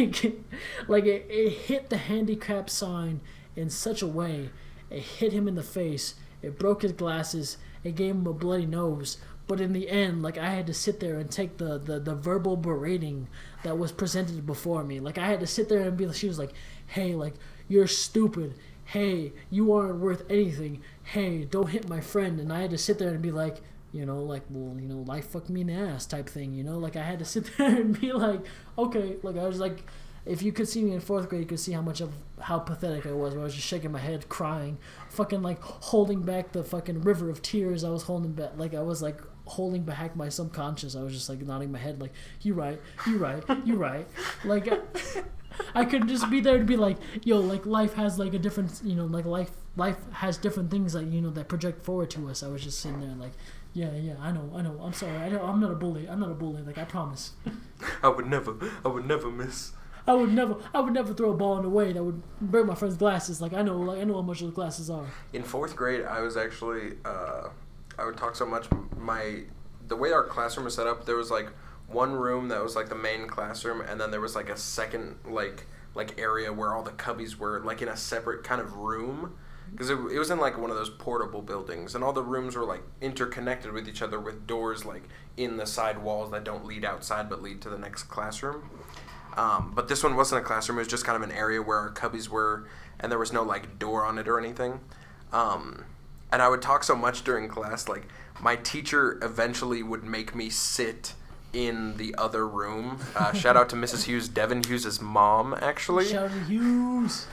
it hit the handicap sign in such a way. It hit him in the face. It broke his glasses. It gave him a bloody nose. But in the end, like, I had to sit there and take the verbal berating that was presented before me. Like, I had to sit there and be like, she was like, hey, like, you're stupid. Hey, you aren't worth anything. Hey, don't hit my friend. And I had to sit there and be like, you know, like, well, you know, life fucked me in the ass type thing, you know? Like, I had to sit there and be like, okay. Like, I was like, if you could see me in 4th grade, you could see how pathetic I was. Where I was just shaking my head, crying, fucking like holding back the fucking river of tears. I was holding back, like I was like holding back my subconscious. I was just like nodding my head, like, you right. Like I couldn't just be there to be like, yo, like life has like a different, you know, like life has different things that, you know, that project forward to us. I was just sitting there like, yeah, I know. I'm sorry. I'm not a bully. Like, I promise. I would never miss. I would never throw a ball in a way that would break my friend's glasses. Like I know how much those glasses are. In 4th grade, I was actually I would talk so much. The way our classroom was set up, there was like one room that was like the main classroom, and then there was like a second like area where all the cubbies were like in a separate kind of room, because it was in like one of those portable buildings, and all the rooms were like interconnected with each other with doors like in the side walls that don't lead outside but lead to the next classroom. But this one wasn't a classroom. It was just kind of an area where our cubbies were, and there was no like door on it or anything. And I would talk so much during class, like my teacher eventually would make me sit in the other room. Shout out to Mrs. Hughes, Devin Hughes' mom, actually. Shout out to Hughes.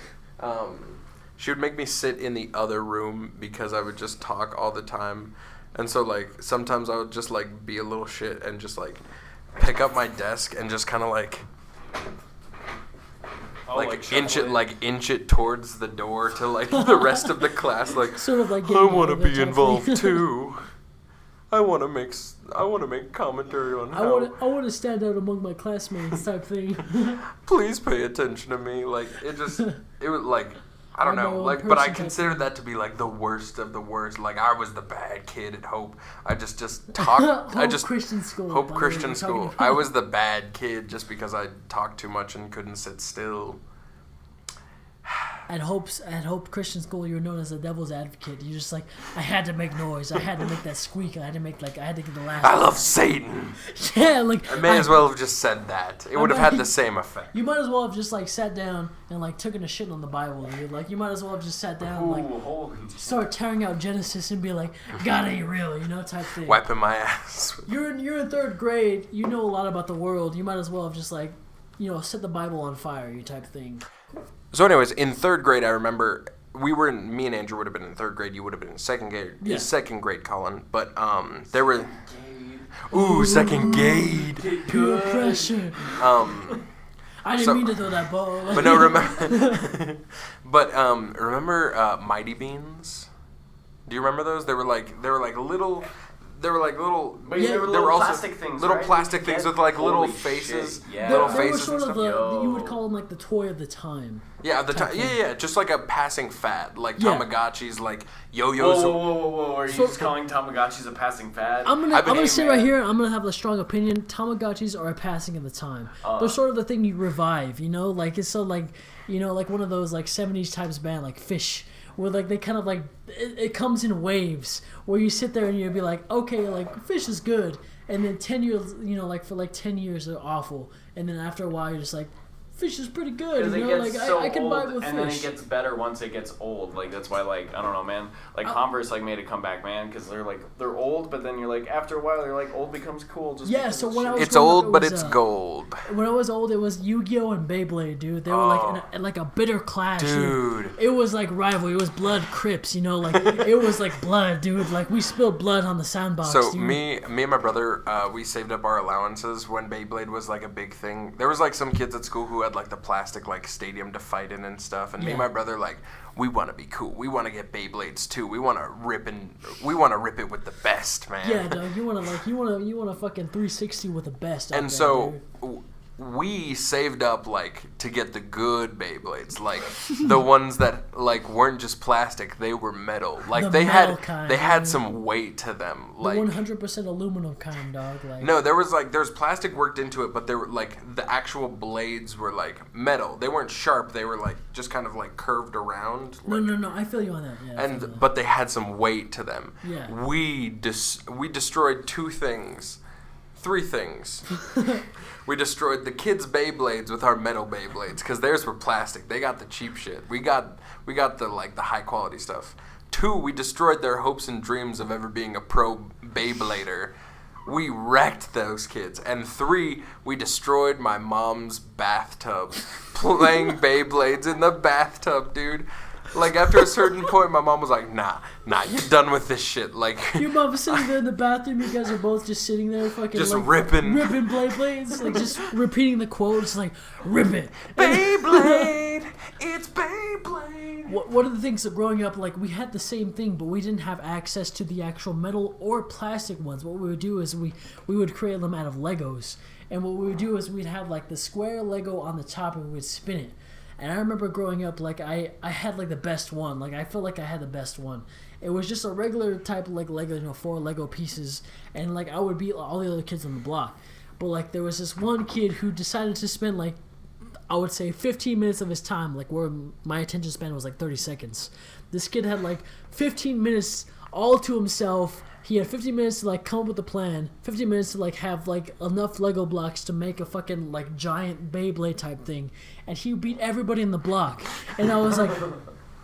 she would make me sit in the other room because I would just talk all the time. And so, like, sometimes I would just, like, be a little shit and just, like, pick up my desk and just kind of, like inch it towards the door to, like, the rest of the class. Like, sort of like I want to be involved, too. I want to make commentary on how... I want to stand out among my classmates type thing. Please pay attention to me. Like, it was, like... I don't know, like, but I considered that to be like the worst of the worst. Like, I was the bad kid at Hope. I just talked. Hope Christian School. Hope Christian School. I was the bad kid just because I talked too much and couldn't sit still. At Hope Christian School, you were known as the devil's advocate. You're just like, I had to make noise. I had to make that squeak. I had to get the last. I love Satan. Yeah, like I may as well have just said that. It would have had the same effect. You might as well have just like sat down and like taken a shit on the Bible, dude. Like you might as well have just sat down and like start tearing out Genesis and be like, God ain't real, you know, type thing. Wiping my ass. You're in third grade. You know a lot about the world. You might as well have just like, you know, set the Bible on fire, you type thing. So anyways, in third grade, I remember me and Andrew would have been in third grade. You would have been in second grade. Yeah. Second grade, Colin. But there were... second grade. Peer pressure. I didn't mean to throw that ball. But no, remember... remember Mighty Beanz? Do you remember those? They were like little... They were like little. But yeah, they were little plastic things. Little plastic things with like little faces. Yeah. Little they faces. Were sort of you would call them like the toy of the time. Yeah, of the time. Yeah. Just like a passing fad, like Tamagotchis, like yo-yos. Whoa! Are you just calling Tamagotchis a passing fad? I'm gonna say right here. I'm gonna have a strong opinion. Tamagotchis are a passing of the time. They're sort of the thing you revive. You know, like it's so like like one of those like 70s types band like Fish. Where like they kind of like it comes in waves where you sit there and you'll be like, okay, like Fish is good, and then 10 years, like for like 10 years they're awful, and then after a while you're just like, Fish is pretty good, you know, like I can vibe with Fish. And then it gets better once it gets old. Like that's why, like I don't know, man. Like Converse like made a comeback, man, because they're old, but then you're like after a while you're like old becomes cool. Just so when I was it's old, but it's gold. When I was old, it was Yu-Gi-Oh and Beyblade, dude. They were like a bitter clash, dude. It was like rivalry. It was blood Crips, you know, like it was like blood, dude. Like we spilled blood on the soundbox. So dude. me and my brother, we saved up our allowances when Beyblade was like a big thing. There was like some kids at school who had like the plastic like stadium to fight in and stuff, and me and my brother like we want to be cool. We want to get Beyblades too. We want to rip it with the best, man. Yeah, dog. You want to fucking 360 with the best. And so we saved up like to get the good Beyblades, like the ones that like weren't just plastic, they were metal. Like they had some weight to them. Like the 100% aluminum kind, dog. Like no, there was plastic worked into it, but they were like the actual blades were like metal. They weren't sharp. They were like just kind of like curved around. Like, no. I feel you on that. Yeah. But they had some weight to them. Yeah. We destroyed three things. We destroyed the kids' Beyblades with our metal Beyblades because theirs were plastic. They got the cheap shit. We got the like the high quality stuff. 2, we destroyed their hopes and dreams of ever being a pro Beyblader. We wrecked those kids. And 3, we destroyed my mom's bathtub playing Beyblades in the bathtub, dude. Like, after a certain point, my mom was like, nah, you're done with this shit. Like, your mom was sitting there in the bathroom, you guys are both just sitting there fucking, just like, ripping Blades, like, just repeating the quotes, like, rip it. Beyblade, it's Beyblade. One of the things that growing up, like, we had the same thing, but we didn't have access to the actual metal or plastic ones. What we would do is we would create them out of Legos. And what we would do is we'd have, like, the square Lego on the top and we would spin it. And I remember growing up, like, I had, like, the best one. Like, I feel like I had the best one. It was just a regular type of, like, Lego, 4 Lego pieces. And, like, I would beat all the other kids on the block. But, like, there was this one kid who decided to spend, like, I would say 15 minutes of his time, like, where my attention span was, like, 30 seconds. This kid had, like, 15 minutes all to himself. He had 15 minutes to, like, come up with a plan. 15 minutes to, like, have, like, enough Lego blocks to make a fucking, like, giant Beyblade type thing. And he beat everybody in the block. And I was like,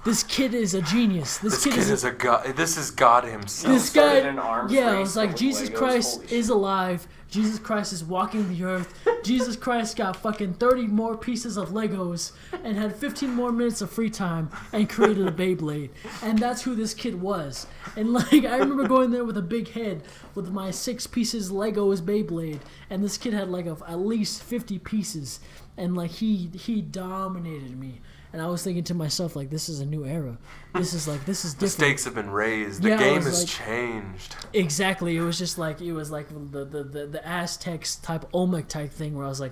this kid is a genius. This kid is a god. This is God himself. This guy, Started an arms yeah, it race was like with Jesus Legos. Christ Holy is alive. Jesus Christ is walking the earth. Jesus Christ got fucking 30 more pieces of Legos and had 15 more minutes of free time and created a Beyblade. And that's who this kid was. And like, I remember going there with a big head with my 6 pieces Legos Beyblade. And this kid had like at least 50 pieces. And like, he dominated me. And I was thinking to myself, like, this is a new era. This is different. The stakes have been raised. The Yeah, game it was has like- changed. Exactly. It was just like the Aztecs type Olmec type thing where I was like,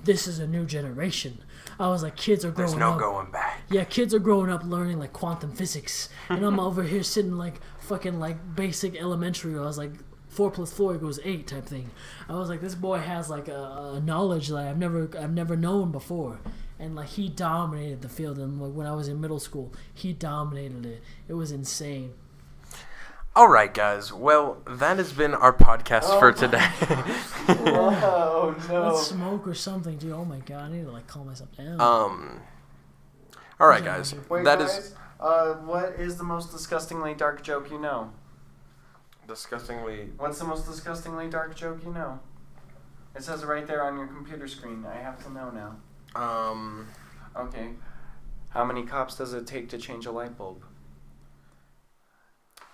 this is a new generation. I was like, kids are growing There's no up. going back. Yeah, kids are growing up learning like quantum physics, and I'm over here sitting like fucking like basic elementary. I was like 4 + 4 = 8 type thing. I was like, this boy has like a knowledge that I've never known before. And like he dominated the field, and like when I was in middle school, he dominated it. It was insane. All right, guys. Well, that has been our podcast for today. Oh no. Let's smoke or something, dude. Oh my god, I need to like calm myself down. All right, guys. Wait, That guys, is what is the most disgustingly dark joke you know? disgustingly. What's the most disgustingly dark joke you know? It says it right there on your computer screen. I have to know now. Okay. How many cops does it take to change a light bulb?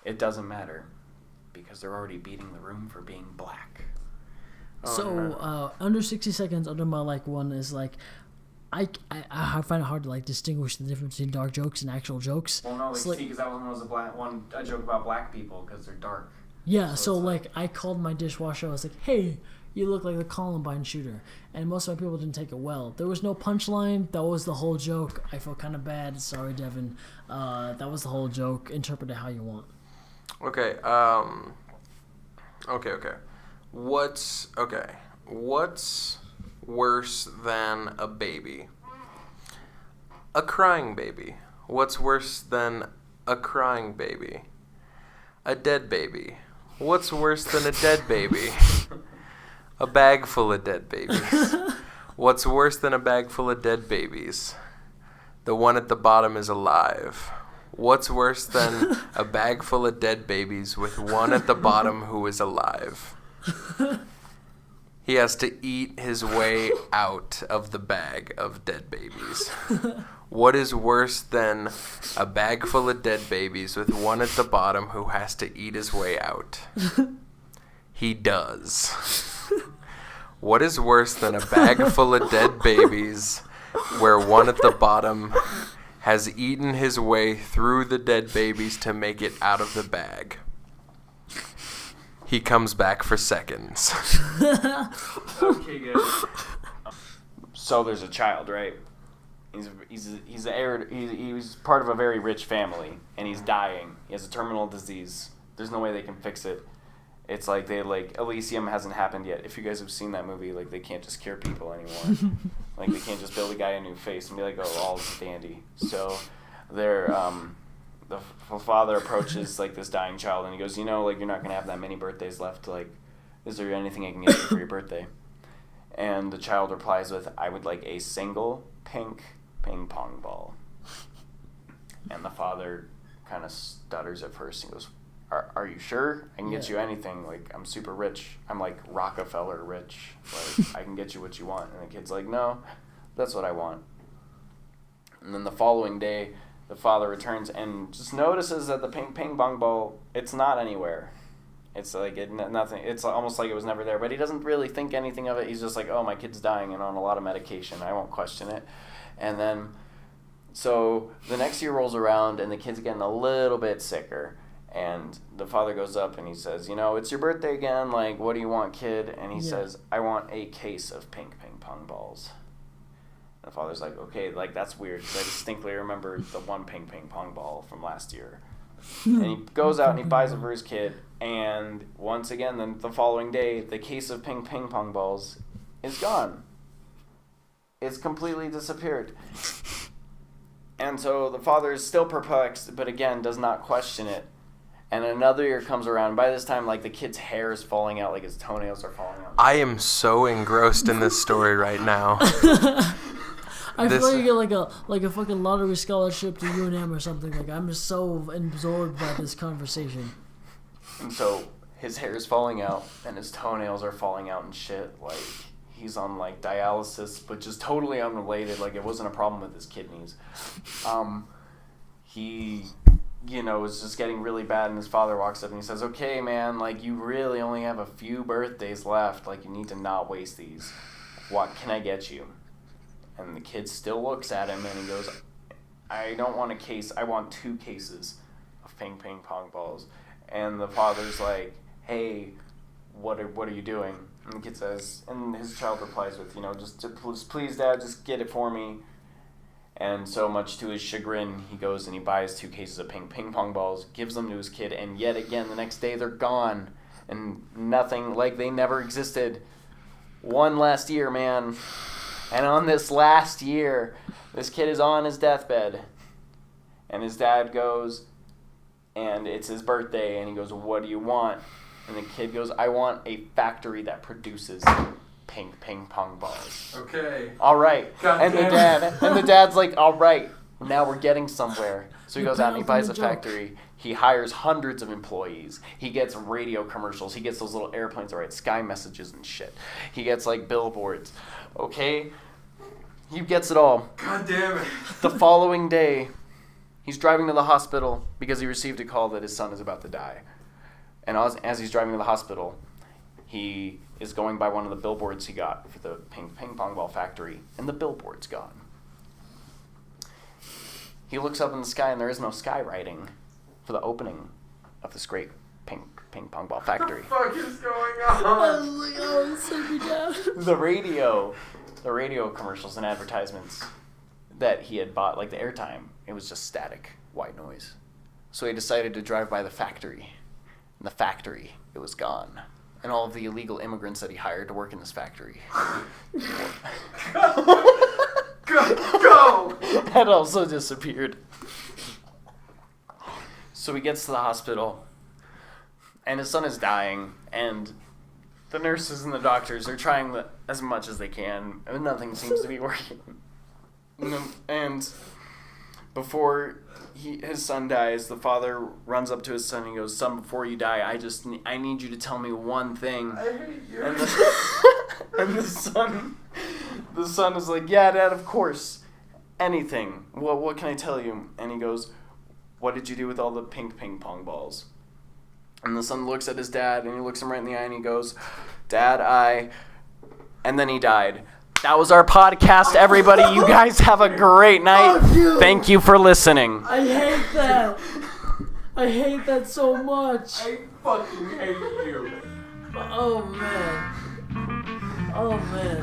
It doesn't matter, because they're already beating the room for being black. So under 60 seconds under my like one is like I find it hard to like distinguish the difference between dark jokes and actual jokes. Well, no, like, So, like- see, because that one was a joke about black people because they're dark. Yeah, So so it's like I called my dishwasher. I was like, "Hey, you look like the Columbine shooter," and most of my people didn't take it well. There was no punchline. That was the whole joke. I feel kind of bad. Sorry, Devin. That was the whole joke. Interpret it how you want. Okay. Okay. What's worse than a baby? A crying baby. What's worse than a crying baby? A dead baby. What's worse than a dead baby? A bag full of dead babies. What's worse than a bag full of dead babies? The one at the bottom is alive. What's worse than a bag full of dead babies with one at the bottom who is alive? He has to eat his way out of the bag of dead babies. What is worse than a bag full of dead babies with one at the bottom who has to eat his way out? He does. What is worse than a bag full of dead babies where one at the bottom has eaten his way through the dead babies to make it out of the bag? He comes back for seconds. Okay, good. So there's a child, right? He's part of a very rich family, and he's dying. He has a terminal disease. There's no way they can fix it. It's like Elysium hasn't happened yet. If you guys have seen that movie, like they can't just cure people anymore. Like they can't just build a guy a new face and be like, oh, all is dandy. So they're the father approaches like this dying child and he goes, like you're not gonna have that many birthdays left. Like, is there anything I can get you for your birthday? And the child replies with, I would like a single pink ping pong ball. And the father kind of stutters at first and goes, Are you sure? I can get you anything. Like, I'm super rich. I'm like Rockefeller rich. Like, I can get you what you want. And the kid's like, no, that's what I want. And then the following day, the father returns and just notices that the ping pong ball, it's not anywhere. It's like nothing. It's almost like it was never there. But he doesn't really think anything of it. He's just like, oh, my kid's dying and on a lot of medication. I won't question it. And then, so the next year rolls around and the kid's getting a little bit sicker. And the father goes up and he says, it's your birthday again. Like, what do you want, kid? And he says, I want a case of pink ping pong balls. And the father's like, okay, like, that's weird because I distinctly remember the one ping pong ball from last year. And he goes out and he buys it for his kid. And once again, then the following day, the case of ping pong balls is gone. It's completely disappeared. And so the father is still perplexed, but again, does not question it. And another year comes around. By this time, like, the kid's hair is falling out, like his toenails are falling out. I am so engrossed in this story right now. I feel like you get like a fucking lottery scholarship to UNM or something. Like I'm just so absorbed by this conversation. And so his hair is falling out and his toenails are falling out and shit. Like he's on like dialysis, which is totally unrelated. Like it wasn't a problem with his kidneys. He, is just getting really bad, and his father walks up and he says, "Okay, man, like you really only have a few birthdays left. Like you need to not waste these. What can I get you?" And the kid still looks at him and he goes, "I don't want a case. I want 2 cases of ping pong balls." And the father's like, "Hey, what are you doing?" And the kid says, and his child replies with, just please, Dad, just get it for me. And so much to his chagrin, he goes and he buys 2 cases of ping pong balls, gives them to his kid, and yet again, the next day they're gone. And nothing, like they never existed. One last year, man. And on this last year, this kid is on his deathbed. And his dad goes, and it's his birthday, and he goes, "What do you want?" And the kid goes, "I want a factory that produces ping pong balls." Okay. All right. God And damn. the dad's like, "All right, now we're getting somewhere." So he You goes out and he put off buys the a joke. factory. He hires hundreds of employees. He gets radio commercials. He gets those little airplanes that write sky messages and shit. He gets like billboards. Okay? He gets it all. God damn it. The following day, he's driving to the hospital because he received a call that his son is about to die. And as he's driving to the hospital, he is going by one of the billboards he got for the ping pong ball factory, and the billboard's gone. He looks up in the sky, and there is no skywriting for the opening of this great ping pong ball factory. What the fuck is going I on? was like, oh, send me down. The radio commercials and advertisements that he had bought, like the airtime, it was just static, white noise. So he decided to drive by the factory. In the factory, it was gone. And all of the illegal immigrants that he hired to work in this factory Go! had also disappeared. So he gets to the hospital, and his son is dying, and the nurses and the doctors are trying as much as they can, and nothing seems to be working. And before his son dies, the father runs up to his son and he goes, "Son, before you die, I need you to tell me one thing." I hate you. And the son is like, "Yeah, Dad, of course, anything. What can I tell you?" And he goes, "What did you do with all the ping pong balls?" And the son looks at his dad and he looks him right in the eye and he goes, "Dad, and then he died. That was our podcast, everybody. You guys have a great night. Fuck you. Thank you for listening." I hate that. I hate that so much. I fucking hate you. Oh man. Oh man.